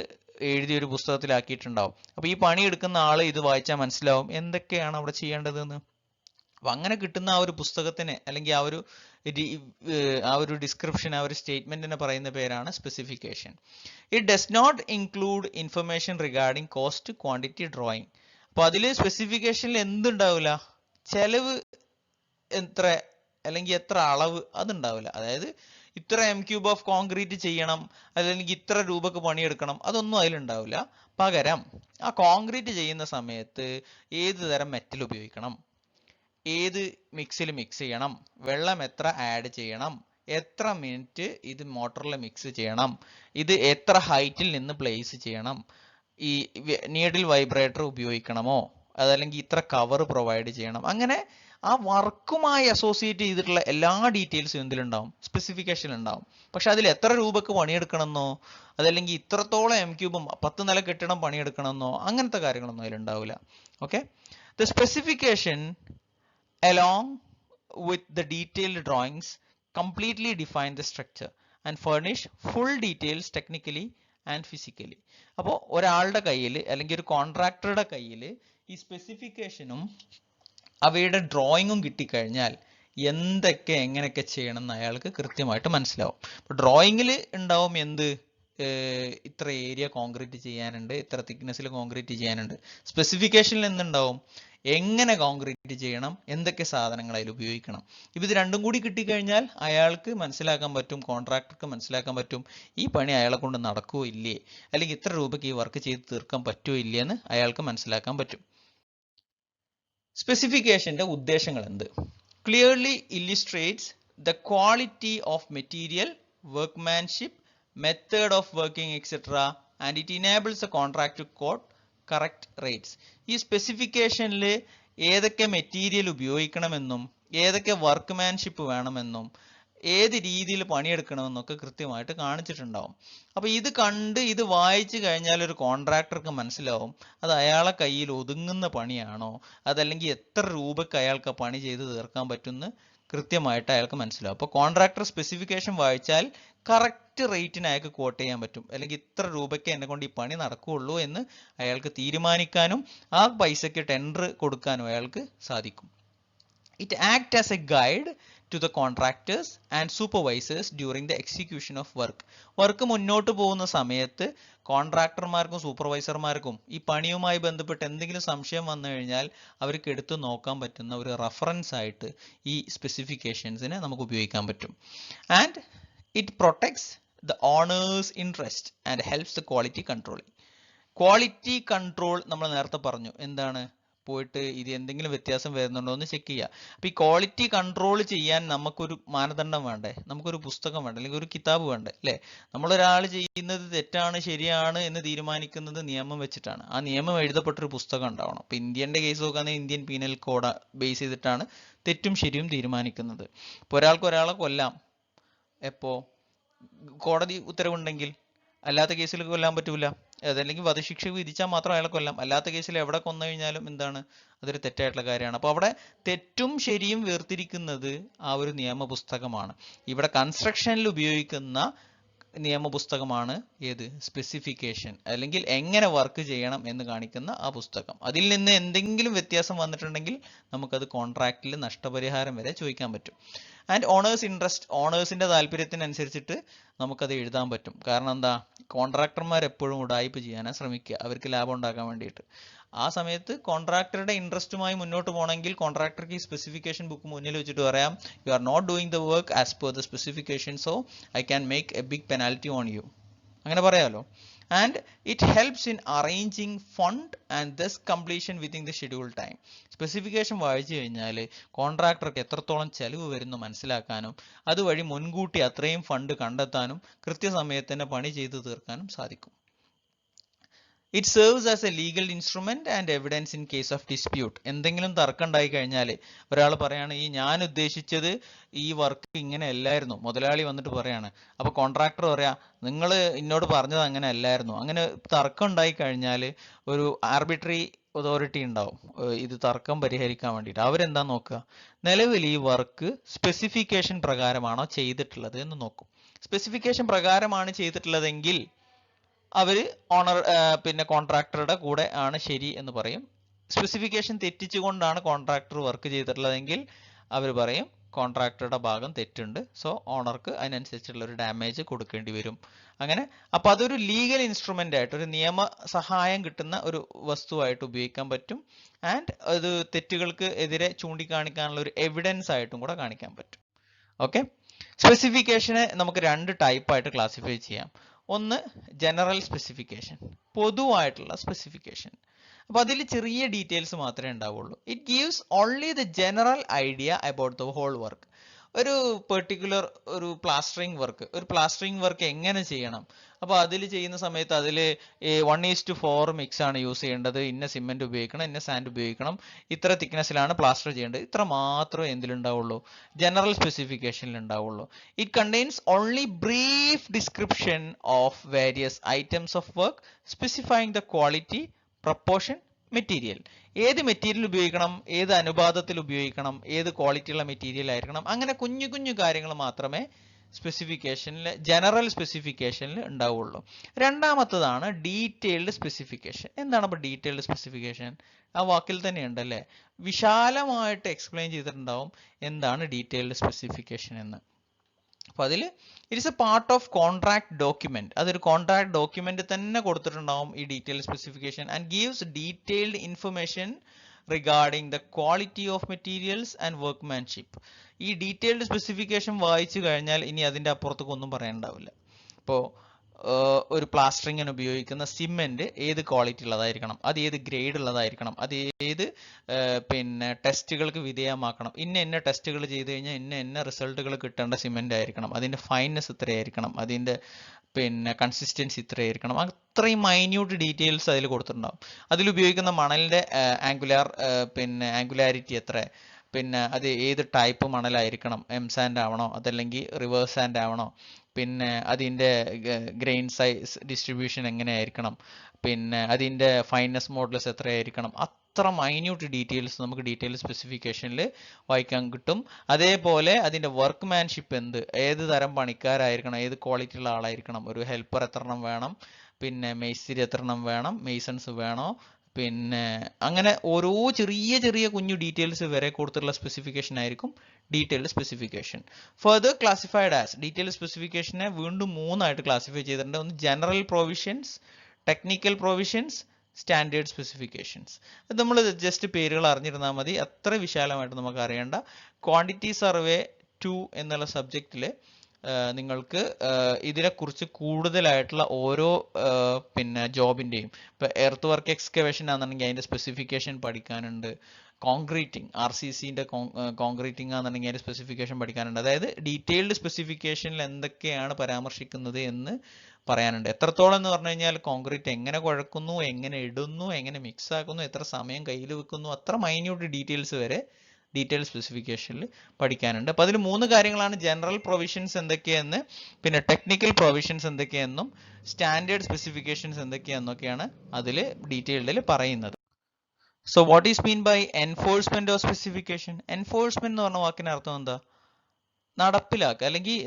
എഴുതി ഒരു പുസ്തകത്തിലാക്കിയിട്ടുണ്ടാവും. അപ്പോൾ ഈ പണിയെടുക്കുന്ന ആൾ ഇത് വായിച്ചാൽ മനസ്സിലാവും എന്തൊക്കെയാണ് അവിടെ ചെയ്യേണ്ടതെന്ന്. അപ്പം അങ്ങനെ കിട്ടുന്ന ആ ഒരു പുസ്തകത്തിന് അല്ലെങ്കിൽ ആ ഒരു ഡിസ്ക്രിപ്ഷൻ, ആ ഒരു സ്റ്റേറ്റ്മെന്റിനെ പറയുന്ന പേരാണ് specification. It does not include information regarding cost, quantity, drawing. അപ്പോൾ അതിൽ സ്പെസിഫിക്കേഷനിൽ എന്തുണ്ടാവില്ല? ചെലവ് എത്ര അല്ലെങ്കിൽ എത്ര അളവ് അതുണ്ടാവില്ല. അതായത് ഇത്ര m³ ഓഫ് കോൺക്രീറ്റ് ചെയ്യണം അല്ലെങ്കിൽ ഇത്ര രൂപക്ക് പണിയെടുക്കണം, അതൊന്നും അതിലുണ്ടാവില്ല. പകരം ആ കോൺക്രീറ്റ് ചെയ്യുന്ന സമയത്ത് ഏത് തരം മെറ്റൽ ഉപയോഗിക്കണം, ഏത് മിക്സിൽ മിക്സ് ചെയ്യണം, വെള്ളം എത്ര ആഡ് ചെയ്യണം, എത്ര മിനിറ്റ് ഇത് മോട്ടറിൽ മിക്സ് ചെയ്യണം, ഇത് എത്ര ഹൈറ്റിൽ നിന്ന് പ്ലേസ് ചെയ്യണം, ഈ നീഡിൽ വൈബ്രേറ്റർ ഉപയോഗിക്കണമോ, അതല്ലെങ്കിൽ ഇത്ര കവർ പ്രൊവൈഡ് ചെയ്യണം, അങ്ങനെ ആ വർക്കുമായി അസോസിയേറ്റ് ചെയ്തിട്ടുള്ള എല്ലാ ഡീറ്റെയിൽസും എന്തിലുണ്ടാവും? സ്പെസിഫിക്കേഷൻ ഉണ്ടാവും. പക്ഷെ അതിൽ എത്ര രൂപക്ക് പണിയെടുക്കണമെന്നോ അതല്ലെങ്കിൽ ഇത്രത്തോളം m³ 10 നില കെട്ടിടം പണിയെടുക്കണമെന്നോ അങ്ങനത്തെ കാര്യങ്ങളൊന്നും അതിലുണ്ടാവില്ല. Okay, the specification along with the detailed drawings completely define the structure and furnish full details technically and physically. അപ്പോൾ ഒരാളുടെ കയ്യിൽ അല്ലെങ്കിൽ ഒരു കോൺട്രാക്ടറുടെ കയ്യിൽ ഈ സ്പെസിഫിക്കേഷനും അവയുടെ ഡ്രോയിങ്ങും കിട്ടിക്കഴിഞ്ഞാൽ എന്തൊക്കെ എങ്ങനെയൊക്കെ ചെയ്യണം എന്ന് അയാൾക്ക് കൃത്യമായിട്ട് മനസ്സിലാവും. അപ്പോൾ ഡ്രോയിങ്ങിൽ ഉണ്ടാവും എന്ത്? ഇത്ര ഏരിയ കോൺക്രീറ്റ് ചെയ്യാനുണ്ട്, ഇത്ര തിക്നെസ്സിൽ കോൺക്രീറ്റ് ചെയ്യാനുണ്ട്. സ്പെസിഫിക്കേഷനിൽ എന്തുണ്ടാവും? എങ്ങനെ കോൺക്രീറ്റ് ചെയ്യണം, എന്തൊക്കെ സാധനങ്ങൾ അതിൽ ഉപയോഗിക്കണം. ഇത് രണ്ടും കൂടി കിട്ടിക്കഴിഞ്ഞാൽ അയാൾക്ക് മനസ്സിലാക്കാൻ പറ്റും, കോൺട്രാക്ടർക്ക് മനസ്സിലാക്കാൻ പറ്റും ഈ പണി അയാളെ കൊണ്ട് നടക്കുമോ ഇല്ലേ, അല്ലെങ്കിൽ ഇത്ര രൂപയ്ക്ക് ഈ വർക്ക് ചെയ്ത് തീർക്കാൻ പറ്റുമോ ഇല്ലേ എന്ന് അയാൾക്ക് മനസ്സിലാക്കാൻ പറ്റും. സ്പെസിഫിക്കേഷന്റെ ഉദ്ദേശങ്ങൾ എന്ത്? Clearly illustrates the quality of material, workmanship, method of working etcetera and it enables a contract to quote correct rates. ഈ സ്പെസിഫിക്കേഷനിൽ ഏതൊക്കെ മെറ്റീരിയൽ ഉപയോഗിക്കണമെന്നും ഏതൊക്കെ വർക്ക്മാൻഷിപ്പ് വേണമെന്നും ഏത് രീതിയിൽ പണിയെടുക്കണമെന്നൊക്കെ കൃത്യമായിട്ട് കാണിച്ചിട്ടുണ്ടാവും. അപ്പോൾ ഇത് കണ്ട് ഇത് വായിച്ചു കഴിഞ്ഞാൽ ഒരു കോൺട്രാക്ടർക്ക് മനസ്സിലാവും അത് അയാളെ കയ്യിൽ ഒതുങ്ങുന്ന പണിയാണോ, അതല്ലെങ്കിൽ എത്ര രൂപയ്ക്ക് അയാൾക്ക് പണി ചെയ്ത് തീർക്കാൻ പറ്റുമെന്ന് കൃത്യമായിട്ട് അയാൾക്ക് മനസ്സിലാവും. അപ്പോൾ കോൺട്രാക്ടർ സ്പെസിഫിക്കേഷൻ വായിച്ചാൽ കറക്റ്റ് റേറ്റിന് അയാൾക്ക് കോട്ട് ചെയ്യാൻ പറ്റും, അല്ലെങ്കിൽ ഇത്ര രൂപയ്ക്ക് എന്നെ കൊണ്ട് ഈ പണി നടക്കുകയുള്ളൂ എന്ന് അയാൾക്ക് തീരുമാനിക്കാനും ആ പൈസയ്ക്ക് ടെൻഡർ കൊടുക്കാനും അയാൾക്ക് സാധിക്കും. It acts as a guide to the contractors and supervisors during the execution of work. Work മുന്നോട്ട് പോകുന്ന സമയത്ത് കോൺട്രാക്ടർമാർക്കും സൂപ്പർവൈസർമാർക്കും ഈ പണിയുമായി ബന്ധപ്പെട്ട് എന്തെങ്കിലും സംശയം വന്നു കഴിഞ്ഞാൽ അവർക്ക് എടുത്തു നോക്കാൻ പറ്റുന്ന ഒരു റെഫറൻസ് ആയിട്ട് ഈ സ്പെസിഫിക്കേഷൻസിനെ നമുക്ക് ഉപയോഗിക്കാൻ പറ്റും. And it protects the owner's interest and helps the quality control. Quality control നമ്മൾ നേരത്തെ പറഞ്ഞു എന്താണ്, പോയിട്ട് ഇത് എന്തെങ്കിലും വ്യത്യാസം വരുന്നുണ്ടോ എന്ന് ചെക്ക് ചെയ്യുക. അപ്പൊ ഈ ക്വാളിറ്റി കൺട്രോൾ ചെയ്യാൻ നമുക്കൊരു മാനദണ്ഡം വേണ്ടേ, നമുക്കൊരു പുസ്തകം വേണ്ടേ, അല്ലെങ്കിൽ ഒരു കിതാബ് വേണ്ടേ അല്ലേ? നമ്മളൊരാൾ ചെയ്യുന്നത് തെറ്റാണ് ശരിയാണ് എന്ന് തീരുമാനിക്കുന്നത് നിയമം വെച്ചിട്ടാണ്. ആ നിയമം എഴുതപ്പെട്ടൊരു പുസ്തകം ഉണ്ടാവണം. ഇപ്പൊ ഇന്ത്യന്റെ കേസ് നോക്കുകയാണെങ്കിൽ ഇന്ത്യൻ പീനൽ കോഡ് ബേസ് ചെയ്തിട്ടാണ് തെറ്റും ശരിയും തീരുമാനിക്കുന്നത്. ഇപ്പൊ ഒരാൾക്ക് ഒരാളെ കൊല്ലാം എപ്പോ കോടതി ഉത്തരവുണ്ടെങ്കിൽ, അല്ലാത്ത കേസിൽ കൊല്ലാൻ പറ്റൂല. അതല്ലെങ്കിൽ വധശിക്ഷ വിധിച്ചാൽ മാത്രം അയാളെ കൊല്ലാം. അല്ലാത്ത കേസിൽ എവിടെ കൊന്നു കഴിഞ്ഞാലും എന്താണ്, അതൊരു തെറ്റായിട്ടുള്ള കാര്യമാണ്. അപ്പോൾ അവിടെ തെറ്റും ശരിയും വേർതിരിക്കുന്നത് ആ ഒരു നിയമപുസ്തകമാണ്. ഇവിടെ കൺസ്ട്രക്ഷനിൽ ഉപയോഗിക്കുന്ന നിയമപുസ്തകമാണ് ഏത്, സ്പെസിഫിക്കേഷൻ, അല്ലെങ്കിൽ എങ്ങനെ വർക്ക് ചെയ്യണം എന്ന് കാണിക്കുന്ന ആ പുസ്തകം. അതിൽ നിന്ന് എന്തെങ്കിലും വ്യത്യാസം വന്നിട്ടുണ്ടെങ്കിൽ നമുക്കത് കോൺട്രാക്റ്റിൽ നഷ്ടപരിഹാരം വരെ ചോദിക്കാൻ പറ്റും. ആൻഡ് ഓണേഴ്സ് ഇൻട്രസ്റ്റ്, ഓണേഴ്സിന്റെ താല്പര്യത്തിനനുസരിച്ചിട്ട് നമുക്കത് എഴുതാൻ പറ്റും. കാരണം എന്താ, കോൺട്രാക്ടർമാർ എപ്പോഴും ഉഡായിപ്പ് ചെയ്യാനാണ് ശ്രമിക്കുക, അവർക്ക് ലാഭം ഉണ്ടാക്കാൻ വേണ്ടിയിട്ട്. ആ സമയത്ത് കോൺട്രാക്ടറുടെ ഇൻട്രസ്റ്റുമായി മുന്നോട്ട് പോകണമെങ്കിൽ കോൺട്രാക്ടർക്ക് ഈ സ്പെസിഫിക്കേഷൻ ബുക്ക് മുന്നിൽ വെച്ചിട്ട് പറയാം, you are not doing the work as per the specification, so I can make a big penalty on you, അങ്ങനെ പറയാമല്ലോ. And it helps in arranging fund and thus completion within the schedule time. Specification വായിച്ചു കഴിഞ്ഞാൽ കോൺട്രാക്ടർക്ക് എത്രത്തോളം ചെലവ് വരുന്നു മനസ്സിലാക്കാനും അതുവഴി മുൻകൂട്ടി അത്രയും ഫണ്ട് കണ്ടെത്താനും കൃത്യസമയത്ത് തന്നെ പണി ചെയ്തു തീർക്കാനും സാധിക്കും. It serves as a legal instrument and evidence in case of dispute. എന്തെങ്കിലും തർക്കം ഉണ്ടായി കഴിഞ്ഞാൽ ഒരാൾ പറയാണ്, ഈ ഞാൻ ഉദ്ദേശിച്ചത് ഈ വർക്ക് ഇങ്ങനെ അല്ലായിരുന്നു, മുതലാളി വന്നിട്ട് പറയാണ്. അപ്പൊ കോൺട്രാക്ടർ പറയാ, നിങ്ങൾ എന്നോട് പറഞ്ഞത് അങ്ങനെ അല്ലായിരുന്നു. അങ്ങനെ തർക്കം ഉണ്ടായി കഴിഞ്ഞാൽ ഒരു ആർബിട്രറി അതോറിറ്റി ഉണ്ടാവും ഇത് തർക്കം പരിഹരിക്കാൻ വേണ്ടിയിട്ട്. അവരെന്താ നോക്കുക, നിലവിൽ ഈ വർക്ക് സ്പെസിഫിക്കേഷൻ പ്രകാരമാണോ ചെയ്തിട്ടുള്ളത് എന്ന് നോക്കും. സ്പെസിഫിക്കേഷൻ പ്രകാരമാണ് ചെയ്തിട്ടുള്ളതെങ്കിൽ അവര് പിന്നെ കോൺട്രാക്ടറുടെ കൂടെ ആണ് ശരി എന്ന് പറയും. സ്പെസിഫിക്കേഷൻ തെറ്റിച്ചുകൊണ്ടാണ് കോൺട്രാക്ടർ വർക്ക് ചെയ്തിട്ടുള്ളതെങ്കിൽ അവർ പറയും കോൺട്രാക്ടറുടെ ഭാഗം തെറ്റുണ്ട്, സോ ഓണർക്ക് അതിനനുസരിച്ചുള്ള ഒരു ഡാമേജ് കൊടുക്കേണ്ടി വരും. അങ്ങനെ അപ്പൊ അതൊരു ലീഗൽ ഇൻസ്ട്രുമെന്റ് ആയിട്ട്, ഒരു നിയമ സഹായം കിട്ടുന്ന ഒരു വസ്തുവായിട്ട് ഉപയോഗിക്കാൻ പറ്റും. ആൻഡ് അത് തെറ്റുകൾക്ക് എതിരെ ചൂണ്ടിക്കാണിക്കാനുള്ള ഒരു എവിഡൻസ് ആയിട്ടും കൂടെ കാണിക്കാൻ പറ്റും. ഓക്കെ, സ്പെസിഫിക്കേഷനെ നമുക്ക് രണ്ട് ടൈപ്പായിട്ട് ക്ലാസിഫൈ ചെയ്യാം. ഒന്ന് ജനറൽ സ്പെസിഫിക്കേഷൻ, പൊതുവായിട്ടുള്ള സ്പെസിഫിക്കേഷൻ. അപ്പൊ അതിൽ ചെറിയ ഡീറ്റെയിൽസ് മാത്രമേ ഉണ്ടാവുള്ളൂ. It gives only the general idea about the whole work. ഒരു പെർട്ടിക്കുലർ ഒരു പ്ലാസ്റ്ററിംഗ് വർക്ക് എങ്ങനെ ചെയ്യണം, അപ്പൊ അതിൽ ചെയ്യുന്ന സമയത്ത് അതിൽ 1:4 മിക്സ് ആണ് യൂസ് ചെയ്യേണ്ടത്, ഇന്ന സിമെന്റ് ഉപയോഗിക്കണം, ഇന്ന സാൻഡ് ഉപയോഗിക്കണം, ഇത്ര തിക്നെസ്സിലാണ് പ്ലാസ്റ്റർ ചെയ്യേണ്ടത്, ഇത്ര മാത്രമേ എന്തിലുണ്ടാവുള്ളൂ, ജനറൽ സ്പെസിഫിക്കേഷനിൽ ഉണ്ടാവുള്ളൂ. It contains only brief description of various items of work specifying the quality, proportion, material. ഏത് മെറ്റീരിയൽ ഉപയോഗിക്കണം, ഏത് അനുപാതത്തിൽ ഉപയോഗിക്കണം, ഏത് ക്വാളിറ്റിയുള്ള മെറ്റീരിയൽ ആയിരിക്കണം, അങ്ങനെ കുഞ്ഞു കുഞ്ഞു കാര്യങ്ങൾ മാത്രമേ സ്പെസിഫിക്കേഷനിൽ, ജനറൽ സ്പെസിഫിക്കേഷനിൽ ഉണ്ടാവുള്ളൂ. രണ്ടാമത്തതാണ് ഡീറ്റെയിൽഡ് സ്പെസിഫിക്കേഷൻ. എന്താണ് അപ്പോൾ ഡീറ്റെയിൽഡ് സ്പെസിഫിക്കേഷൻ? ആ വാക്കിൽ തന്നെ ഉണ്ടല്ലേ, വിശാലമായിട്ട് എക്സ്പ്ലെയിൻ ചെയ്തിട്ടുണ്ടാവും എന്താണ് ഡീറ്റെയിൽഡ് സ്പെസിഫിക്കേഷൻ എന്ന്. അപ്പൊ അതിൽ it's A part of contract document, അതൊരു കോൺട്രാക്ട് ഡോക്യുമെന്റ് തന്നെ കൊടുത്തിട്ടുണ്ടാവും ഈ detailed specification. And gives detailed information regarding the quality of materials and workmanship. ഈ ഡീറ്റെയിൽഡ് സ്പെസിഫിക്കേഷൻ വായിച്ചു കഴിഞ്ഞാൽ ഇനി അതിന്റെ അപ്പുറത്തേക്ക് ഒന്നും പറയാനുണ്ടാവില്ല. ഇപ്പോൾ ഒരു പ്ലാസ്റ്ററിങ്ങിന് ഉപയോഗിക്കുന്ന സിമെന്റ് ഏത് ക്വാളിറ്റി ഉള്ളതായിരിക്കണം, അത് ഏത് ഗ്രേഡ് ഉള്ളതായിരിക്കണം, അത് ഏത് പിന്നെ ടെസ്റ്റുകൾക്ക് വിധേയമാക്കണം, ഇന്ന ടെസ്റ്റുകൾ ചെയ്ത് കഴിഞ്ഞാൽ ഇന്ന റിസൾട്ടുകൾ കിട്ടേണ്ട സിമെന്റ് ആയിരിക്കണം, അതിന്റെ ഫൈൻനെസ് ഇത്രയായിരിക്കണം, അതിന്റെ പിന്നെ കൺസിസ്റ്റൻസി ഇത്രയായിരിക്കണം, അത്രയും മൈന്യൂട്ട് ഡീറ്റെയിൽസ് അതിൽ കൊടുത്തിട്ടുണ്ടാവും. അതിൽ ഉപയോഗിക്കുന്ന മണലിന്റെ ആംഗുലാരിറ്റി എത്ര, പിന്നെ അത് ഏത് ടൈപ്പ് മണലായിരിക്കണം, എം സാൻഡ് ആവണോ അതല്ലെങ്കിൽ റിവേഴ്സ് സാൻഡ് ആവണോ, പിന്നെ അതിൻ്റെ ഗ്രെയിൻ സൈസ് ഡിസ്ട്രിബ്യൂഷൻ എങ്ങനെയായിരിക്കണം, പിന്നെ അതിൻ്റെ ഫൈനസ് മോഡൽസ് എത്രയായിരിക്കണം, അത്ര മൈന്യൂട്ട് ഡീറ്റെയിൽസ് നമുക്ക് ഡീറ്റെയിൽ സ്പെസിഫിക്കേഷനിൽ വായിക്കാൻ കിട്ടും. അതേപോലെ അതിൻ്റെ വർക്ക്മാൻഷിപ്പ് ഏത് തരം പണിക്കാരായിരിക്കണം, ഏത് ക്വാളിറ്റി ഉള്ള ആളായിരിക്കണം, ഒരു ഹെൽപ്പർ എത്രണ്ണം വേണം, പിന്നെ മേസ്തിരി എത്രണ്ണം വേണം, മെയ്സൺസ് വേണോ, പിന്നെ അങ്ങനെ ഓരോ ചെറിയ ചെറിയ കുഞ്ഞു ഡീറ്റെയിൽസ് വരെ കൊടുത്തിട്ടുള്ള സ്പെസിഫിക്കേഷൻ ആയിരിക്കും detailed specification. Further classified as, detailed സ്പെസിഫിക്കേഷനെ വീണ്ടും മൂന്നായിട്ട് ക്ലാസിഫൈ ചെയ്തിട്ടുണ്ട്. ഒന്ന് general provisions, technical provisions, standard specifications. അത് നമ്മൾ ജസ്റ്റ് പേരുകൾ അറിഞ്ഞിരുന്നാൽ മതി, അത്ര വിശാലമായിട്ട് നമുക്ക് അറിയേണ്ട. ക്വാണ്ടിറ്റി സർവേ 2 എന്നുള്ള സബ്ജക്റ്റിൽ നിങ്ങൾക്ക് ഇതിനെക്കുറിച്ച് കൂടുതലായിട്ടുള്ള ഓരോ പിന്നെ ജോബിൻ്റെയും ഇപ്പോൾ എർത്ത് വർക്ക് എക്സ്കവേഷൻ ആണെന്നുണ്ടെങ്കിൽ അതിൻ്റെ സ്പെസിഫിക്കേഷൻ പഠിക്കാനുണ്ട്. കോൺക്രീറ്റിംഗ് RCCൻ്റെ കോൺക്രീറ്റിംഗ് ആണെന്നുണ്ടെങ്കിൽ അതിൻ്റെ സ്പെസിഫിക്കേഷൻ പഠിക്കാനുണ്ട്. അതായത് ഡീറ്റെയിൽഡ് സ്പെസിഫിക്കേഷനിൽ എന്തൊക്കെയാണ് പരാമർശിക്കുന്നത് എന്ന് പറയാനുണ്ട്. എത്രത്തോളം എന്ന് പറഞ്ഞു കഴിഞ്ഞാൽ കോൺക്രീറ്റ് എങ്ങനെ കുഴക്കുന്നു, എങ്ങനെ ഇടുന്നു, എങ്ങനെ മിക്സ് ആക്കുന്നു, എത്ര സമയം കയ്യിൽ വെക്കുന്നു, അത്ര മൈന്യൂട്ട് ഡീറ്റെയിൽസ് വരെ ഡീറ്റെയിൽ സ്പെസിഫിക്കേഷനിൽ പഠിക്കാനുണ്ട്. അപ്പോൾ അതിൽ 3 കാര്യങ്ങളാണ്: ജനറൽ പ്രൊവിഷൻസ് എന്തൊക്കെയെന്ന്, പിന്നെ ടെക്നിക്കൽ പ്രൊവിഷൻസ് എന്തൊക്കെയെന്നും, സ്റ്റാൻഡേർഡ് സ്പെസിഫിക്കേഷൻസ് എന്തൊക്കെയാണെന്നൊക്കെയാണ് അതിൽ ഡീറ്റെയിൽഡിൽ പറയുന്നത്. So what is mean by enforcement of specification? Enforcement എന്ന് പറഞ്ഞ വാക്കിന് അർത്ഥം എന്താ? നടപ്പിലാക്കുക, അല്ലെങ്കിൽ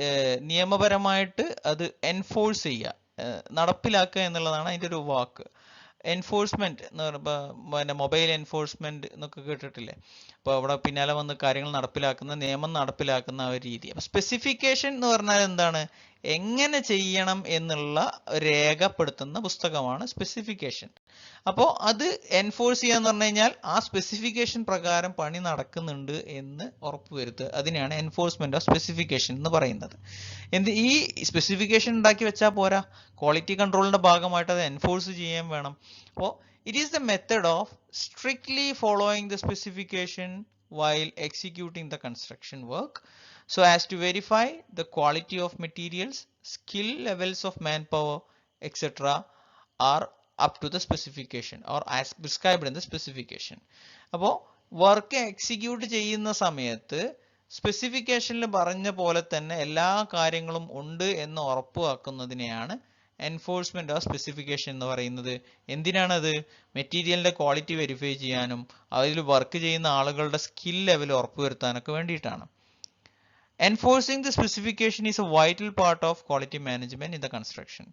നിയമപരമായിട്ട് അത് എൻഫോഴ്സ് ചെയ്യുക, നടപ്പിലാക്കുക എന്നുള്ളതാണ് അതിൻ്റെ ഒരു വാക്ക്. എൻഫോഴ്സ്മെന്റ് എന്ന് പറയുമ്പോൾ പിന്നെ മൊബൈൽ എൻഫോഴ്സ്മെന്റ് എന്നൊക്കെ കേട്ടിട്ടില്ലേ? അപ്പോൾ അവിടെ പിന്നാലെ വന്ന് കാര്യങ്ങൾ നടപ്പിലാക്കുന്ന, നിയമം നടപ്പിലാക്കുന്ന ആ ഒരു രീതി. അപ്പോൾ സ്പെസിഫിക്കേഷൻ എന്ന് പറഞ്ഞാൽ എന്താണ്? എങ്ങനെ ചെയ്യണം എന്നുള്ള രേഖപ്പെടുത്തുന്ന പുസ്തകമാണ് സ്പെസിഫിക്കേഷൻ. അപ്പോൾ അത് എൻഫോഴ്സ് ചെയ്യാന്ന് പറഞ്ഞു കഴിഞ്ഞാൽ ആ സ്പെസിഫിക്കേഷൻ പ്രകാരം പണി നടക്കുന്നുണ്ട് എന്ന് ഉറപ്പുവരുത്തുക. അതിനെയാണ് എൻഫോഴ്സ്മെന്റ് ഓഫ് സ്പെസിഫിക്കേഷൻ എന്ന് പറയുന്നത്. ഈ സ്പെസിഫിക്കേഷൻ ഉണ്ടാക്കി വെച്ചാൽ പോരാ, ക്വാളിറ്റി കൺട്രോളിന്റെ ഭാഗമായിട്ട് അത് എൻഫോഴ്സ് ചെയ്യാൻ വേണം. അപ്പോൾ it is the method of strictly following the specification while executing the construction work so as to verify the quality of materials, skill levels of manpower, etc. are up to the specification or as prescribed in the specification. അപ്പോൾ work execute ചെയ്യുന്ന സമയത്ത് സ്പെസിഫിക്കേഷനിൽ പറഞ്ഞ പോലെ തന്നെ എല്ലാ കാര്യങ്ങളും ഉണ്ട് എന്ന് ഉറപ്പുവെക്കുന്നതിനെയാണ് എൻഫോഴ്സ്മെന്റ് ഓഫ് സ്പെസിഫിക്കേഷൻ എന്ന് പറയുന്നത്. എന്തിനാണത്? മെറ്റീരിയലിന്റെ ക്വാളിറ്റി വെരിഫൈ ചെയ്യാനും അതിൽ വർക്ക് ചെയ്യുന്ന ആളുകളുടെ സ്കിൽ ലെവൽ ഉറപ്പുവരുത്താനൊക്കെ വേണ്ടിയിട്ടാണ്. Enforcing the specification is A vital part of quality management in the construction.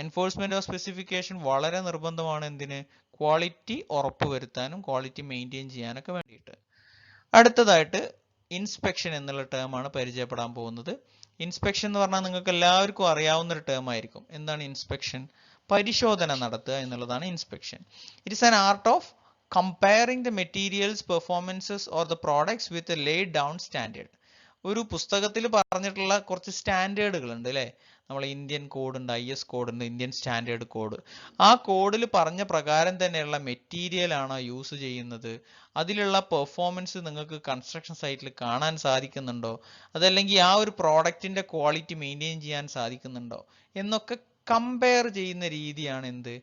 Enforcement of specification വളരെ നിർബന്ധമാണ്. എന്തിന്? ക്വാളിറ്റി ഉറപ്പുവരുത്താനും ക്വാളിറ്റി മെയിൻറ്റെയിൻ ചെയ്യാനൊക്കെ വേണ്ടിയിട്ട്. അടുത്തതായിട്ട് ഇൻസ്പെക്ഷൻ എന്നുള്ള ടേമാണ് പരിചയപ്പെടാൻ പോകുന്നത്. ഇൻസ്പെക്ഷൻ എന്ന് പറഞ്ഞാൽ നിങ്ങൾക്ക് എല്ലാവർക്കും അറിയാവുന്ന ഒരു ടേം ആയിരിക്കും. എന്താണ് ഇൻസ്പെക്ഷൻ? പരിശോധന നടത്തുക എന്നുള്ളതാണ് inspection. It is an art of comparing the materials, performances or the products with a laid down standard. ഒരു പുസ്തകത്തിൽ പറഞ്ഞിട്ടുള്ള കുറച്ച് സ്റ്റാൻഡേർഡുകൾ ഉണ്ട് അല്ലേ? നമ്മൾ ഇന്ത്യൻ കോഡ് ഉണ്ട്, IS കോഡ് ഉണ്ട്, ഇന്ത്യൻ സ്റ്റാൻഡേർഡ് കോഡ്. ആ കോഡിൽ പറഞ്ഞ പ്രകാരം തന്നെയുള്ള മെറ്റീരിയൽ ആണോ യൂസ് ചെയ്യുന്നത്? അതിലുള്ള പെർഫോമൻസ് നിങ്ങൾക്ക് കൺസ്ട്രക്ഷൻ സൈറ്റിൽ കാണാൻ സാധിക്കുന്നുണ്ടോ? അതല്ലെങ്കിൽ ആ ഒരു പ്രോഡക്റ്റിന്റെ ക്വാളിറ്റി മെയിൻറ്റെയിൻ ചെയ്യാൻ സാധിക്കുന്നുണ്ടോ എന്നൊക്കെ കമ്പയർ ചെയ്യുന്ന രീതിയാണ് എന്ത്?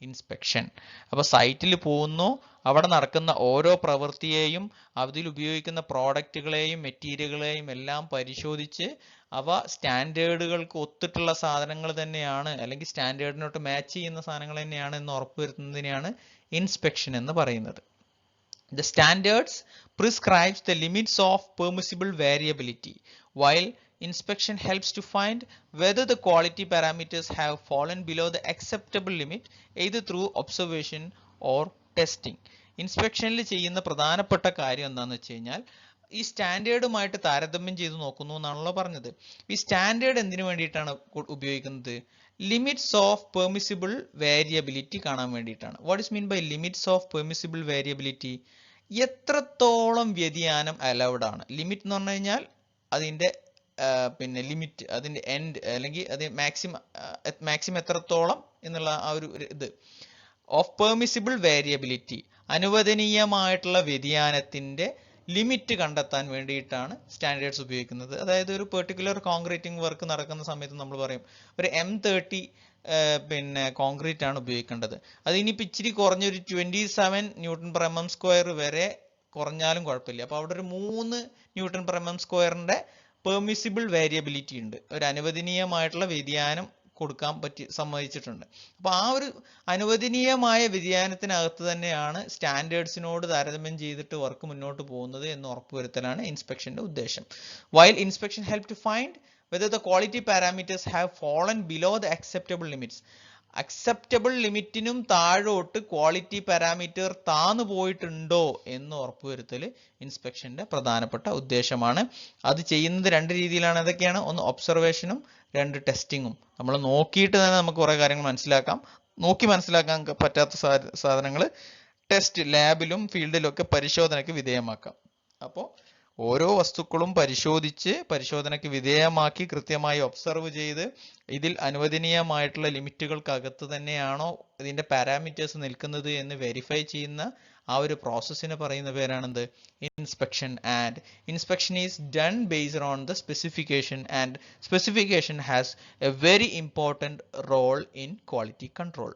ഇൻസ്പെക്ഷൻ. അപ്പോൾ സൈറ്റിൽ പോകുന്നു, അവിടെ നടക്കുന്ന ഓരോ പ്രവൃത്തിയെയും അതിൽ ഉപയോഗിക്കുന്ന പ്രോഡക്റ്റുകളെയും മെറ്റീരിയലുകളെയും എല്ലാം പരിശോധിച്ച് അവ സ്റ്റാൻഡേർഡുകൾക്ക് ഒത്തിട്ടുള്ള സാധനങ്ങൾ തന്നെയാണ്, അല്ലെങ്കിൽ സ്റ്റാൻഡേർഡിനോട്ട് മാച്ച് ചെയ്യുന്ന സാധനങ്ങൾ തന്നെയാണ് എന്ന് ഉറപ്പുവരുത്തുന്നതിനെയാണ് ഇൻസ്പെക്ഷൻ എന്ന് പറയുന്നത്. The standards prescribes the limits of permissible variability, while inspection helps to find whether the quality parameters have fallen below the acceptable limit either through observation or testing. ഇൻസ്പെക്ഷനിൽ ചെയ്യുന്ന പ്രധാനപ്പെട്ട കാര്യം എന്താണെന്ന് വെച്ച് കഴിഞ്ഞാൽ ഈ സ്റ്റാൻഡേർഡുമായിട്ട് താരതമ്യം ചെയ്ത് നോക്കുന്നു എന്നാണല്ലോ പറഞ്ഞത്. ഈ സ്റ്റാൻഡേർഡ് എന്തിനു വേണ്ടിയിട്ടാണ് ഉപയോഗിക്കുന്നത്? ലിമിറ്റ്സ് ഓഫ് പെർമിസിബിൾ വേരിയബിലിറ്റി കാണാൻ വേണ്ടിയിട്ടാണ്. What is mean by limits of permissible variability? എത്രത്തോളം വ്യതിയാനം അലൗഡ് ആണ്. ലിമിറ്റ് എന്ന് പറഞ്ഞു കഴിഞ്ഞാൽ അതിൻ്റെ പിന്നെ ലിമിറ്റ്, അതിൻ്റെ എൻഡ്, അല്ലെങ്കിൽ അത് മാക്സിമം എത്രത്തോളം എന്നുള്ള ആ ഒരു ഇത്. ഓഫ് പെർമിസിബിൾ വേരിയബിലിറ്റി, അനുവദനീയമായിട്ടുള്ള വ്യതിയാനത്തിൻ്റെ ലിമിറ്റ് കണ്ടെത്താൻ വേണ്ടിയിട്ടാണ് സ്റ്റാൻഡേർഡ്സ് ഉപയോഗിക്കുന്നത്. അതായത് ഒരു പെർട്ടിക്കുലർ കോൺക്രീറ്റിംഗ് വർക്ക് നടക്കുന്ന സമയത്ത് നമ്മൾ പറയും ഒരു M30 പിന്നെ കോൺക്രീറ്റ് ആണ് ഉപയോഗിക്കേണ്ടത്. അത് ഇനിയിപ്പോൾ ഇച്ചിരി കുറഞ്ഞൊരു 27 Nm² വരെ കുറഞ്ഞാലും കുഴപ്പമില്ല. അപ്പോൾ അവിടെ ഒരു 3 Nm² പെർമിസിബിൾ വേരിയബിലിറ്റി ഉണ്ട്, ഒരു അനുവദനീയമായിട്ടുള്ള വ്യതിയാനം കൊടുക്കാൻ സമ്മതിച്ചിട്ടുണ്ട്. അപ്പോൾ ആ ഒരു അനുവദനീയമായ വ്യതിയാനത്തിനകത്ത് തന്നെയാണ് സ്റ്റാൻഡേർഡ്സിനോട് താരതമ്യം ചെയ്തിട്ട് വർക്ക് മുന്നോട്ട് പോകുന്നത് എന്ന് ഉറപ്പുവരുത്തലാണ് ഇൻസ്പെക്ഷന്റെ ഉദ്ദേശം. While inspection help to find whether the quality parameters have fallen below the acceptable limits. Acceptable ലിമിറ്റിനും താഴോട്ട് ക്വാളിറ്റി പാരാമീറ്റർ താന്നു പോയിട്ടുണ്ടോ എന്ന് ഉറപ്പുവരുത്തൽ ഇൻസ്പെക്ഷന്റെ പ്രധാനപ്പെട്ട ഉദ്ദേശമാണ്. അത് ചെയ്യുന്നത് 2 രീതിയിലാണ്. അതൊക്കെയാണ്, ഒന്ന് ഒബ്സർവേഷനും 2 ടെസ്റ്റിങ്ങും. നമ്മൾ നോക്കിയിട്ട് തന്നെ നമുക്ക് കുറേ കാര്യങ്ങൾ മനസ്സിലാക്കാം. നോക്കി മനസ്സിലാക്കാൻ പറ്റാത്ത സാധനങ്ങൾ ടെസ്റ്റ് ലാബിലും ഫീൽഡിലും ഒക്കെ പരിശോധനയ്ക്ക് വിധേയമാക്കാം. അപ്പോൾ ഓരോ വസ്തുക്കളും പരിശോധിച്ച് പരിശോധനയ്ക്ക് വിധേയമാക്കി കൃത്യമായി ഒബ്സർവ് ചെയ്ത് ഇതിൽ അനുവദനീയമായിട്ടുള്ള ലിമിറ്റുകൾക്കകത്ത് തന്നെയാണോ ഇതിന്റെ പാരാമീറ്റേഴ്സ് നിൽക്കുന്നത് എന്ന് വെരിഫൈ ചെയ്യുന്ന ആ ഒരു പ്രോസസ്സിനെ പറയുന്ന പേരാണെന്ത്? Inspection. And inspection is done based on the specification and specification has a very important role in quality control.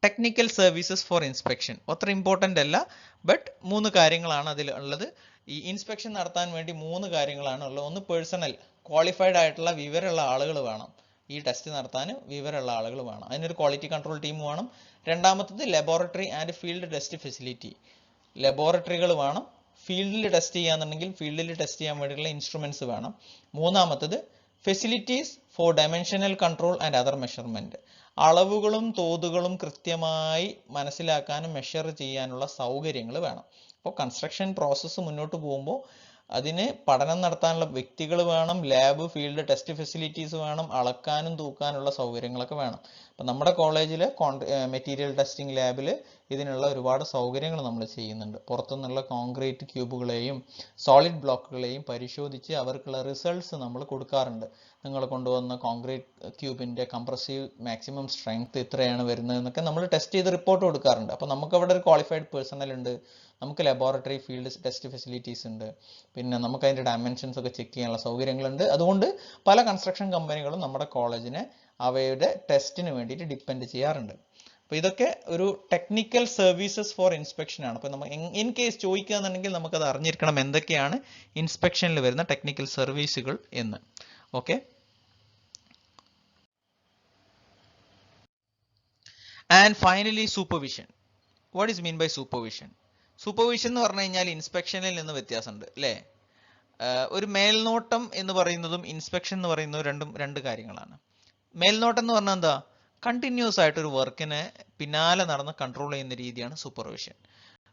Technical services for inspection അത്ര ഇമ്പോർട്ടൻ്റ് അല്ല, ബട്ട് 3 കാര്യങ്ങളാണ് അതിൽ ഉള്ളത്. ഈ ഇൻസ്പെക്ഷൻ നടത്താൻ വേണ്ടി 3 കാര്യങ്ങളാണ് ഉള്ളത്. ഒന്ന്, പേഴ്സണൽ, ക്വാളിഫൈഡ് ആയിട്ടുള്ള വിവരമുള്ള ആളുകൾ വേണം. ഈ ടെസ്റ്റ് നടത്താൻ വിവരമുള്ള ആളുകൾ വേണം. അതിനൊരു ക്വാളിറ്റി കൺട്രോൾ ടീം വേണം. രണ്ടാമത്തത് laboratory and field test facility. ലബോറട്ടറികൾ വേണം. ഫീൽഡിൽ ടെസ്റ്റ് ചെയ്യാന്നുണ്ടെങ്കിൽ ഫീൽഡിൽ ടെസ്റ്റ് ചെയ്യാൻ വേണ്ടിയിട്ടുള്ള ഇൻസ്ട്രുമെന്റ്സ് വേണം. മൂന്നാമത്തത് facilities for dimensional control and other measurement. അളവുകളും തോതുകളും കൃത്യമായി മനസ്സിലാക്കാനും മെഷർ ചെയ്യാനുള്ള സൗകര്യങ്ങൾ വേണം. അപ്പോൾ കൺസ്ട്രക്ഷൻ പ്രോസസ്സ് മുന്നോട്ട് പോകുമ്പോൾ അതിന് പഠനം നടത്താനുള്ള വ്യക്തികൾ വേണം, ലാബ്, ഫീൽഡ് ടെസ്റ്റ് ഫെസിലിറ്റീസ് വേണം, അളക്കാനും തൂക്കാനുള്ള സൗകര്യങ്ങളൊക്കെ വേണം. അപ്പം നമ്മുടെ കോളേജിൽ മെറ്റീരിയൽ ടെസ്റ്റിംഗ് ലാബിൽ ഇതിനുള്ള ഒരുപാട് സൗകര്യങ്ങൾ നമ്മൾ ചെയ്യുന്നുണ്ട്. പുറത്തുനിന്നുള്ള കോൺക്രീറ്റ് ക്യൂബുകളെയും സോളിഡ് ബ്ലോക്കുകളെയും പരിശോധിച്ച് അവർക്കുള്ള റിസൾട്ട്സ് നമ്മൾ കൊടുക്കാറുണ്ട്. നിങ്ങൾ കൊണ്ടുവന്ന കോൺക്രീറ്റ് ക്യൂബിൻ്റെ കംപ്രസീവ് മാക്സിമം സ്ട്രെങ്ത് ഇത്രയാണ് വരുന്നത് എന്നൊക്കെ നമ്മൾ ടെസ്റ്റ് ചെയ്ത് റിപ്പോർട്ട് കൊടുക്കാറുണ്ട്. അപ്പോൾ നമുക്ക് അവിടെ ഒരു ക്വാളിഫൈഡ് പേഴ്സണൽ ഉണ്ട്, നമുക്ക് ലബോറട്ടറി ഫീൽഡ് ടെസ്റ്റ് ഫെസിലിറ്റീസ് ഉണ്ട്, പിന്നെ നമുക്ക് അതിൻ്റെ ഡയമെൻഷൻസ് ഒക്കെ ചെക്ക് ചെയ്യാനുള്ള സൗകര്യങ്ങളുണ്ട്. അതുകൊണ്ട് പല കൺസ്ട്രക്ഷൻ കമ്പനികളും നമ്മുടെ കോളേജിനെ അവയുടെ ടെസ്റ്റിന് വേണ്ടിയിട്ട് ഡിപ്പെൻഡ് ചെയ്യാറുണ്ട്. അപ്പോൾ ഇതൊക്കെ ഒരു ടെക്നിക്കൽ സർവീസസ് ഫോർ ഇൻസ്പെക്ഷൻ ആണ്. അപ്പോൾ നമ്മൾ ഇൻ കേസ് ചോദിക്കുക എന്നുണ്ടെങ്കിൽ നമുക്കത് അറിഞ്ഞിരിക്കണം എന്തൊക്കെയാണ് ഇൻസ്പെക്ഷനിൽ വരുന്ന ടെക്നിക്കൽ സർവീസുകൾ എന്ന്. Okay. And finally supervision. What is mean by supervision? Supervision എന്ന് പറഞ്ഞു കഴിഞ്ഞാൽ ഇൻസ്പെക്ഷനിൽ നിന്ന് വ്യത്യാസമുണ്ട് അല്ലേ? ഒരു മേൽനോട്ടം എന്ന് പറയുന്നതും ഇൻസ്പെക്ഷൻ എന്ന് പറയുന്നതും രണ്ടും രണ്ട് കാര്യങ്ങളാണ്. മേൽനോട്ടം എന്ന് പറഞ്ഞാൽ എന്താ? കണ്ടിന്യൂസ് ആയിട്ട് ഒരു വർക്കിനെ പിന്നാലെ നടന്ന് കൺട്രോൾ ചെയ്യുന്ന രീതിയാണ് സൂപ്പർവിഷൻ.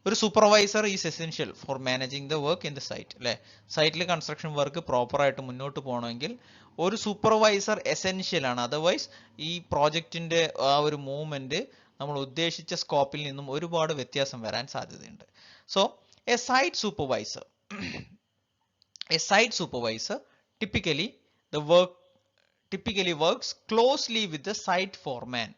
ഒരു supervisor is essential for managing the work in the site അല്ലേ? സൈറ്റിൽ കൺസ്ട്രക്ഷൻ വർക്ക് പ്രോപ്പറായിട്ട് മുന്നോട്ട് പോകണമെങ്കിൽ ഒരു സൂപ്പർവൈസർ എസെൻഷ്യൽ ആണ്. അതർവൈസ് ഈ പ്രോജക്റ്റിന്റെ ആ ഒരു മൂവ്മെന്റ് നമ്മൾ ഉദ്ദേശിച്ച സ്കോപ്പിൽ നിന്നും ഒരുപാട് വ്യത്യാസം വരാൻ സാധ്യതയുണ്ട്. So a site supervisor typically works closely with the site foreman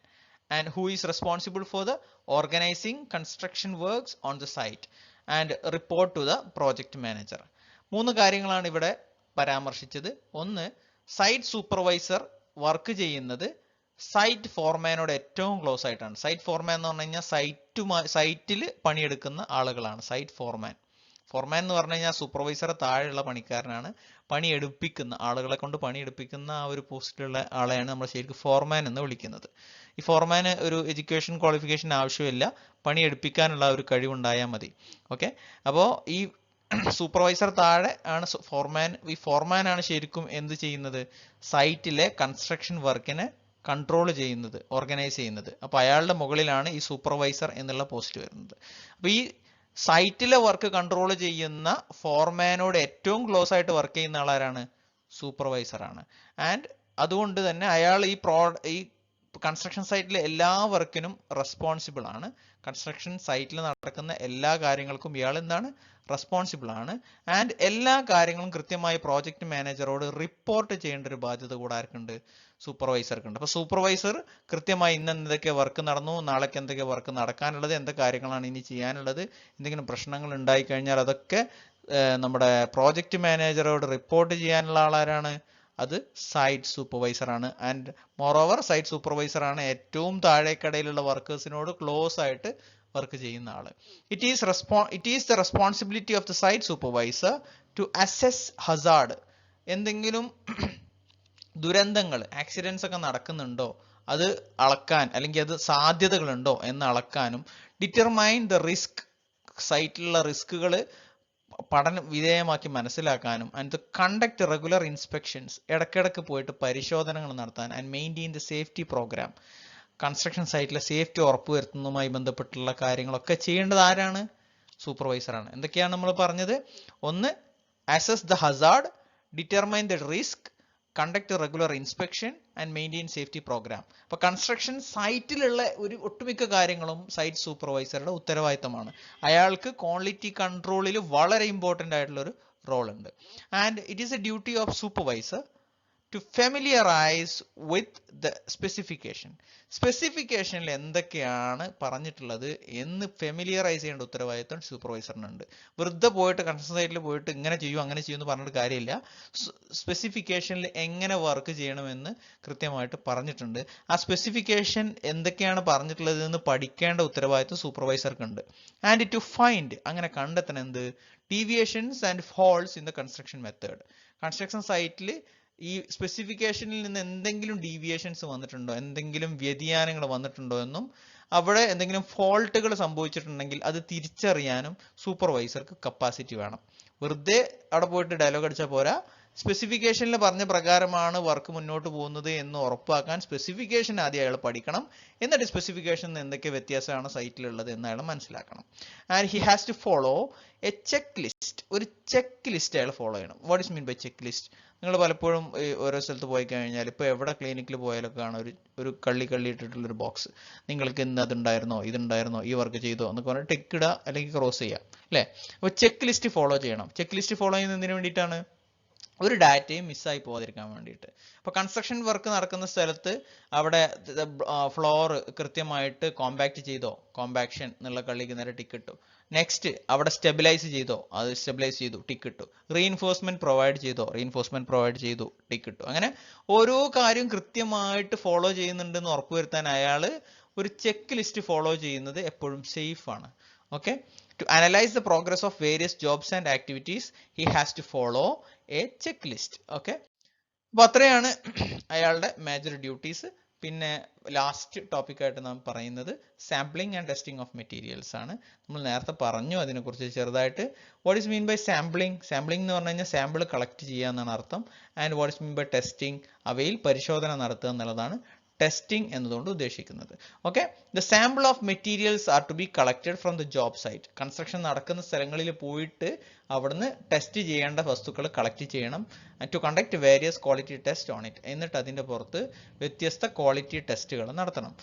and who is responsible for the organizing construction works on the site and report to the project manager. 3 കാര്യങ്ങളാണ് ഇവിടെ പരാമർശിച്ചത്. ഒന്ന്, സൈറ്റ് സൂപ്പർവൈസർ വർക്ക് ചെയ്യുന്നത് site ഫോർമാനോട് ഏറ്റവും close ആയിട്ടാണ്. Site ഫോർമാൻ എന്ന് പറഞ്ഞു കഴിഞ്ഞാൽ സൈറ്റിൽ പണിയെടുക്കുന്ന ആളുകളാണ് സൈറ്റ് ഫോർമാൻ. ഫോർമാൻ എന്ന് പറഞ്ഞു കഴിഞ്ഞാൽ സൂപ്പർവൈസറെ താഴെയുള്ള പണിക്കാരനാണ്. പണിയെടുപ്പിക്കുന്ന ആളുകളെ കൊണ്ട് പണിയെടുപ്പിക്കുന്ന ആ ഒരു പോസ്റ്റിലുള്ള ആളെയാണ് നമ്മൾ ശരിക്കും ഫോർമാൻ എന്ന് വിളിക്കുന്നത്. ഈ ഫോർമാന് ഒരു എഡ്യൂക്കേഷൻ ക്വാളിഫിക്കേഷൻ ആവശ്യമില്ല, പണിയെടുപ്പിക്കാനുള്ള ഒരു കഴിവുണ്ടായാൽ മതി. ഓക്കെ. അപ്പോൾ ഈ സൂപ്പർവൈസർ താഴെ ആണ് ഫോർമാൻ. ഈ ഫോർമാൻ ആണ് ശരിക്കും എന്ത് ചെയ്യുന്നത്? സൈറ്റിലെ കൺസ്ട്രക്ഷൻ വർക്കിനെ കൺട്രോൾ ചെയ്യുന്നത്, ഓർഗനൈസ് ചെയ്യുന്നത്. അപ്പോൾ അയാളുടെ മുകളിലാണ് ഈ സൂപ്പർവൈസർ എന്നുള്ള പോസ്റ്റ് വരുന്നത്. അപ്പോൾ ഈ സൈറ്റിലെ വർക്ക് കൺട്രോൾ ചെയ്യുന്ന ഫോർമാനോട് ഏറ്റവും ക്ലോസ് ആയിട്ട് വർക്ക് ചെയ്യുന്ന ആളാരാണ്? സൂപ്പർവൈസർ ആണ്. ആൻഡ് അതുകൊണ്ട് തന്നെ അയാൾ ഈ കൺസ്ട്രക്ഷൻ സൈറ്റിലെ എല്ലാ വർക്കിനും റെസ്പോൺസിബിൾ ആണ്. കൺസ്ട്രക്ഷൻ സൈറ്റിൽ നടക്കുന്ന എല്ലാ കാര്യങ്ങൾക്കും ഇയാൾ എന്താണ്? റെസ്പോൺസിബിൾ ആണ്. ആൻഡ് എല്ലാ കാര്യങ്ങളും കൃത്യമായി പ്രോജക്റ്റ് മാനേജറോട് റിപ്പോർട്ട് ചെയ്യേണ്ട ഒരു ബാധ്യത കൂടെ ആർക്കുണ്ട്? സൂപ്പർവൈസർക്കുണ്ട്. അപ്പോൾ സൂപ്പർവൈസർ കൃത്യമായി ഇന്ന് എന്തൊക്കെ വർക്ക് നടന്നു, നാളേക്ക് എന്തൊക്കെ വർക്ക് നടക്കാനുള്ളത്, എന്തൊക്കെ കാര്യങ്ങളാണ് ഇനി ചെയ്യാനുള്ളത്, എന്തെങ്കിലും പ്രശ്നങ്ങൾ ഉണ്ടായി കഴിഞ്ഞാൽ അതൊക്കെ നമ്മുടെ പ്രോജക്റ്റ് മാനേജറോട് റിപ്പോർട്ട് ചെയ്യാനുള്ള ആളാരാണ്? അത് സൈറ്റ് സൂപ്പർവൈസർ ആണ്. ആൻഡ് മോറോവർ സൈറ്റ് സൂപ്പർവൈസർ ആണ് ഏറ്റവും താഴേക്കടയിലുള്ള വർക്കേഴ്സിനോട് ക്ലോസ് ആയിട്ട് വർക്ക് ചെയ്യുന്ന ആള്. It is the responsibility of the site supervisor to assess hazard. എന്തെങ്കിലും ദുരന്തങ്ങൾ, ആക്സിഡൻസ് ഒക്കെ നടക്കുന്നുണ്ടോ അത് അളക്കാൻ, അല്ലെങ്കിൽ അത് സാധ്യതകളുണ്ടോ എന്ന് അളക്കാനും, ഡിറ്റർമൈൻ ദ റിസ്ക്, സൈറ്റിലുള്ള റിസ്കുകൾ പഠന വിധേയമാക്കി മനസ്സിലാക്കാനും, and the conduct regular inspections, ഇടയ്ക്കിടയ്ക്ക് പോയിട്ട് പരിശോധനകൾ നടത്താൻ, and maintain the safety program, construction സൈറ്റിലെ സേഫ്റ്റി ഉറപ്പുവരുത്തുന്നതുമായി ബന്ധപ്പെട്ടുള്ള കാര്യങ്ങളൊക്കെ ചെയ്യേണ്ടത് ആരാണ്? സൂപ്പർവൈസറാണ്. എന്തൊക്കെയാണ് നമ്മൾ പറഞ്ഞത്? ഒന്ന്, assess the hazard, determine the risk, conduct a regular inspection and maintain safety program. അപ്പോൾ കൺസ്ട്രക്ഷൻ സൈറ്റിലുള്ള ഒരു ഒട്ടുമിക്ക കാര്യങ്ങളും സൈറ്റ് സൂപ്പർവൈസറുടെ ഉത്തരവാദിത്തമാണ്. അയാൾക്ക് ക്വാളിറ്റി കൺട്രോളിൽ വളരെ ഇമ്പോർട്ടൻ്റ് ആയിട്ടുള്ള ഒരു റോൾ ഉണ്ട്. And it is A duty of supervisor to familiarize with the specification. സ്പെസിഫിക്കേഷനിൽ എന്തൊക്കെയാണ് പറഞ്ഞിട്ടുള്ളത് എന്ന് ഫെമിലിയറൈസ് ചെയ്യേണ്ട ഉത്തരവാദിത്വം സൂപ്പർവൈസറിനുണ്ട്. വെറുതെ പോയിട്ട് കൺസ്ട്രക്ഷൻ സൈറ്റിൽ പോയിട്ട് ഇങ്ങനെ ചെയ്യൂ അങ്ങനെ ചെയ്യുമെന്ന് പറഞ്ഞിട്ട് കാര്യമില്ല. സ്പെസിഫിക്കേഷനിൽ എങ്ങനെ വർക്ക് ചെയ്യണമെന്ന് കൃത്യമായിട്ട് പറഞ്ഞിട്ടുണ്ട്. ആ സ്പെസിഫിക്കേഷൻ എന്തൊക്കെയാണ് പറഞ്ഞിട്ടുള്ളത് എന്ന് പഠിക്കേണ്ട ഉത്തരവാദിത്വം സൂപ്പർവൈസർക്കുണ്ട്. ആൻഡ് ടു ഫൈൻഡ്, അങ്ങനെ കണ്ടെത്തണം എന്ത്, deviations and faults in the construction method. Construction സൈറ്റിൽ ഈ സ്പെസിഫിക്കേഷനിൽ നിന്ന് എന്തെങ്കിലും ഡീവിയേഷൻസ് വന്നിട്ടുണ്ടോ, എന്തെങ്കിലും വ്യതിയാനങ്ങൾ വന്നിട്ടുണ്ടോ എന്നും അവിടെ എന്തെങ്കിലും ഫോൾട്ടുകൾ സംഭവിച്ചിട്ടുണ്ടെങ്കിൽ അത് തിരിച്ചറിയാനും സൂപ്പർവൈസർക്ക് കപ്പാസിറ്റി വേണം. വെറുതെ അവിടെ പോയിട്ട് ഡയലോഗ് അടിച്ചാൽ പോരാ. സ്പെസിഫിക്കേഷനിൽ പറഞ്ഞ പ്രകാരമാണ് വർക്ക് മുന്നോട്ട് പോകുന്നത് എന്ന് ഉറപ്പാക്കാൻ സ്പെസിഫിക്കേഷൻ ആദ്യം അയാൾ പഠിക്കണം. എന്നിട്ട് സ്പെസിഫിക്കേഷനിൽ എന്തൊക്കെ വ്യത്യാസമാണ് സൈറ്റിലുള്ളത് എന്ന് അയാൾ മനസ്സിലാക്കണം. And he has to follow a check list. ഒരു ചെക്ക് ലിസ്റ്റ് അയാൾ ഫോളോ ചെയ്യണം. What is mean by check list? നിങ്ങൾ പലപ്പോഴും ഓരോ സ്ഥലത്ത് പോയി കഴിഞ്ഞാൽ, ഇപ്പോൾ എവിടെ ക്ലിനിക്കിൽ പോയാലൊക്കെ കാണാം ഒരു കള്ളി ഇട്ടിട്ടുള്ളൊരു ബോക്സ്. നിങ്ങൾക്ക് ഇന്ന് അതുണ്ടായിരുന്നോ, ഇതുണ്ടായിരുന്നോ, ഈ വർക്ക് ചെയ്തോ എന്നൊക്കെ പറഞ്ഞാൽ ടിക്ക് ഇടുക അല്ലെങ്കിൽ ക്രോസ് ചെയ്യുക അല്ലേ. അപ്പോൾ ചെക്ക് ലിസ്റ്റ് ഫോളോ ചെയ്യണം. ചെക്ക് ലിസ്റ്റ് ഫോളോ ചെയ്യുന്നതിന് വേണ്ടിയിട്ടാണ് ഒരു ഡാറ്റയും മിസ്സായി പോകാതിരിക്കാൻ വേണ്ടിയിട്ട്. അപ്പോൾ കൺസ്ട്രക്ഷൻ വർക്ക് നടക്കുന്ന സ്ഥലത്ത് അവിടെ ഫ്ലോർ കൃത്യമായിട്ട് കോമ്പാക്ട് ചെയ്തോ, കോമ്പാക്ഷൻ എന്നുള്ള കള്ളിക്ക് നേരെ ടിക്ക് ഇട്ടു. നെക്സ്റ്റ് അവിടെ സ്റ്റെബിലൈസ് ചെയ്തോ, അത് സ്റ്റെബിലൈസ് ചെയ്തു, ടിക്ക് ഇട്ടു. റീഇൻഫോഴ്സ്മെന്റ് പ്രൊവൈഡ് ചെയ്തോ, റീഇൻഫോഴ്സ്മെന്റ് പ്രൊവൈഡ് ചെയ്തു, ടിക്ക് ഇട്ടു. അങ്ങനെ ഓരോ കാര്യം കൃത്യമായിട്ട് ഫോളോ ചെയ്യുന്നുണ്ടെന്ന് ഉറപ്പുവരുത്താൻ അയാൾ ഒരു ചെക്ക് ലിസ്റ്റ് ഫോളോ ചെയ്യുന്നത് എപ്പോഴും സേഫ് ആണ്. Okay. To analyze the progress of various jobs and activities, he has to follow a checklist. Okay. അപ്പോൾ അത്രയാണ് അയാളുടെ മേജർ ഡ്യൂട്ടീസ്. പിന്നെ ലാസ്റ്റ് ടോപ്പിക്കായിട്ട് നാം പറയുന്നത് sampling and testing of materials ആണ്. നമ്മൾ നേരത്തെ പറഞ്ഞു അതിനെക്കുറിച്ച് ചെറുതായിട്ട്. What is mean by sampling? Sampling എന്ന് പറഞ്ഞു കഴിഞ്ഞാൽ സാമ്പിൾ കളക്ട് ചെയ്യുക എന്നാണ് അർത്ഥം. And what is mean by testing? അവയിൽ പരിശോധന നടത്തുക എന്നുള്ളതാണ് ടെസ്റ്റിംഗ് എന്നതുകൊണ്ട് ഉദ്ദേശിക്കുന്നത്. Okay. The sample of materials are to be collected from the job site. Construction നടക്കുന്ന സ്ഥലങ്ങളിൽ പോയിട്ട് അവിടുന്ന് ടെസ്റ്റ് ചെയ്യേണ്ട വസ്തുക്കൾ കളക്ട് ചെയ്യണം. To conduct various quality test on it. എന്നിട്ട് അതിൻ്റെ പുറത്ത് വ്യത്യസ്ത ക്വാളിറ്റി ടെസ്റ്റുകൾ നടത്തണം.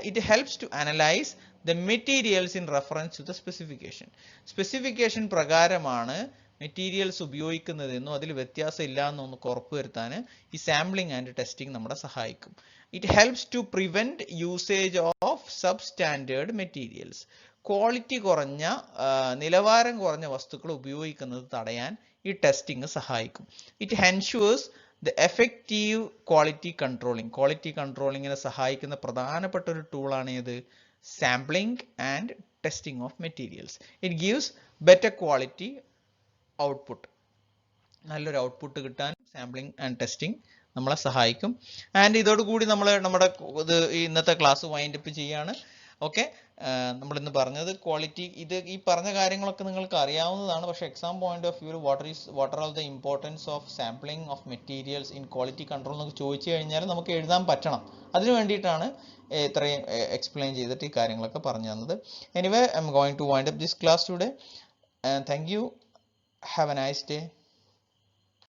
It helps to analyse the materials in reference to the specification. Specification പ്രകാരമാണ് മെറ്റീരിയൽസ് ഉപയോഗിക്കുന്നതെന്നും അതിൽ വ്യത്യാസം ഇല്ല എന്നൊന്ന് ഉറപ്പുവരുത്താൻ ഈ സാമ്പിളിംഗ് ആൻഡ് ടെസ്റ്റിംഗ് നമ്മളെ സഹായിക്കും. It helps to prevent usage of sub standard materials. Quality കുറഞ്ഞ, നിലവാരം കുറഞ്ഞ വസ്തുക്കൾ ഉപയോഗിക്കുന്നത് തടയാൻ ഈ ടെസ്റ്റിംഗ് സഹായിക്കും. It ensures the effective quality controlling. Quality കൺട്രോളിങ്ങിനെ സഹായിക്കുന്ന പ്രധാനപ്പെട്ട ഒരു ടൂളാണ് ഏത്? Sampling and testing of materials. It gives better quality output. നല്ലൊരു ഔട്ട്പുട്ട് കിട്ടാൻ സാമ്പിളിംഗ് ആൻഡ് ടെസ്റ്റിംഗ് നമ്മളെ സഹായിക്കും. ആൻഡ് ഇതോടുകൂടി നമ്മൾ നമ്മുടെ ഇന്നത്തെ ക്ലാസ് വൈൻഡ് അപ്പ് ചെയ്യാണ്. ഓക്കെ. നമ്മളിന്ന് പറഞ്ഞത് ക്വാളിറ്റി, ഈ പറഞ്ഞ കാര്യങ്ങളൊക്കെ നിങ്ങൾക്ക് അറിയാവുന്നതാണ്. പക്ഷേ exam point of view what are the importance of sampling of materials in quality control എന്നൊക്കെ ചോദിച്ചു കഴിഞ്ഞാൽ നമുക്ക് എഴുതാൻ പറ്റണം. അതിനു വേണ്ടിയിട്ടാണ് ഇത്രയും എക്സ്പ്ലെയിൻ ചെയ്തിട്ട് ഈ കാര്യങ്ങളൊക്കെ പറഞ്ഞു തന്നത്. Anyway I'm going to wind up this class today. Thank you. Have a nice day.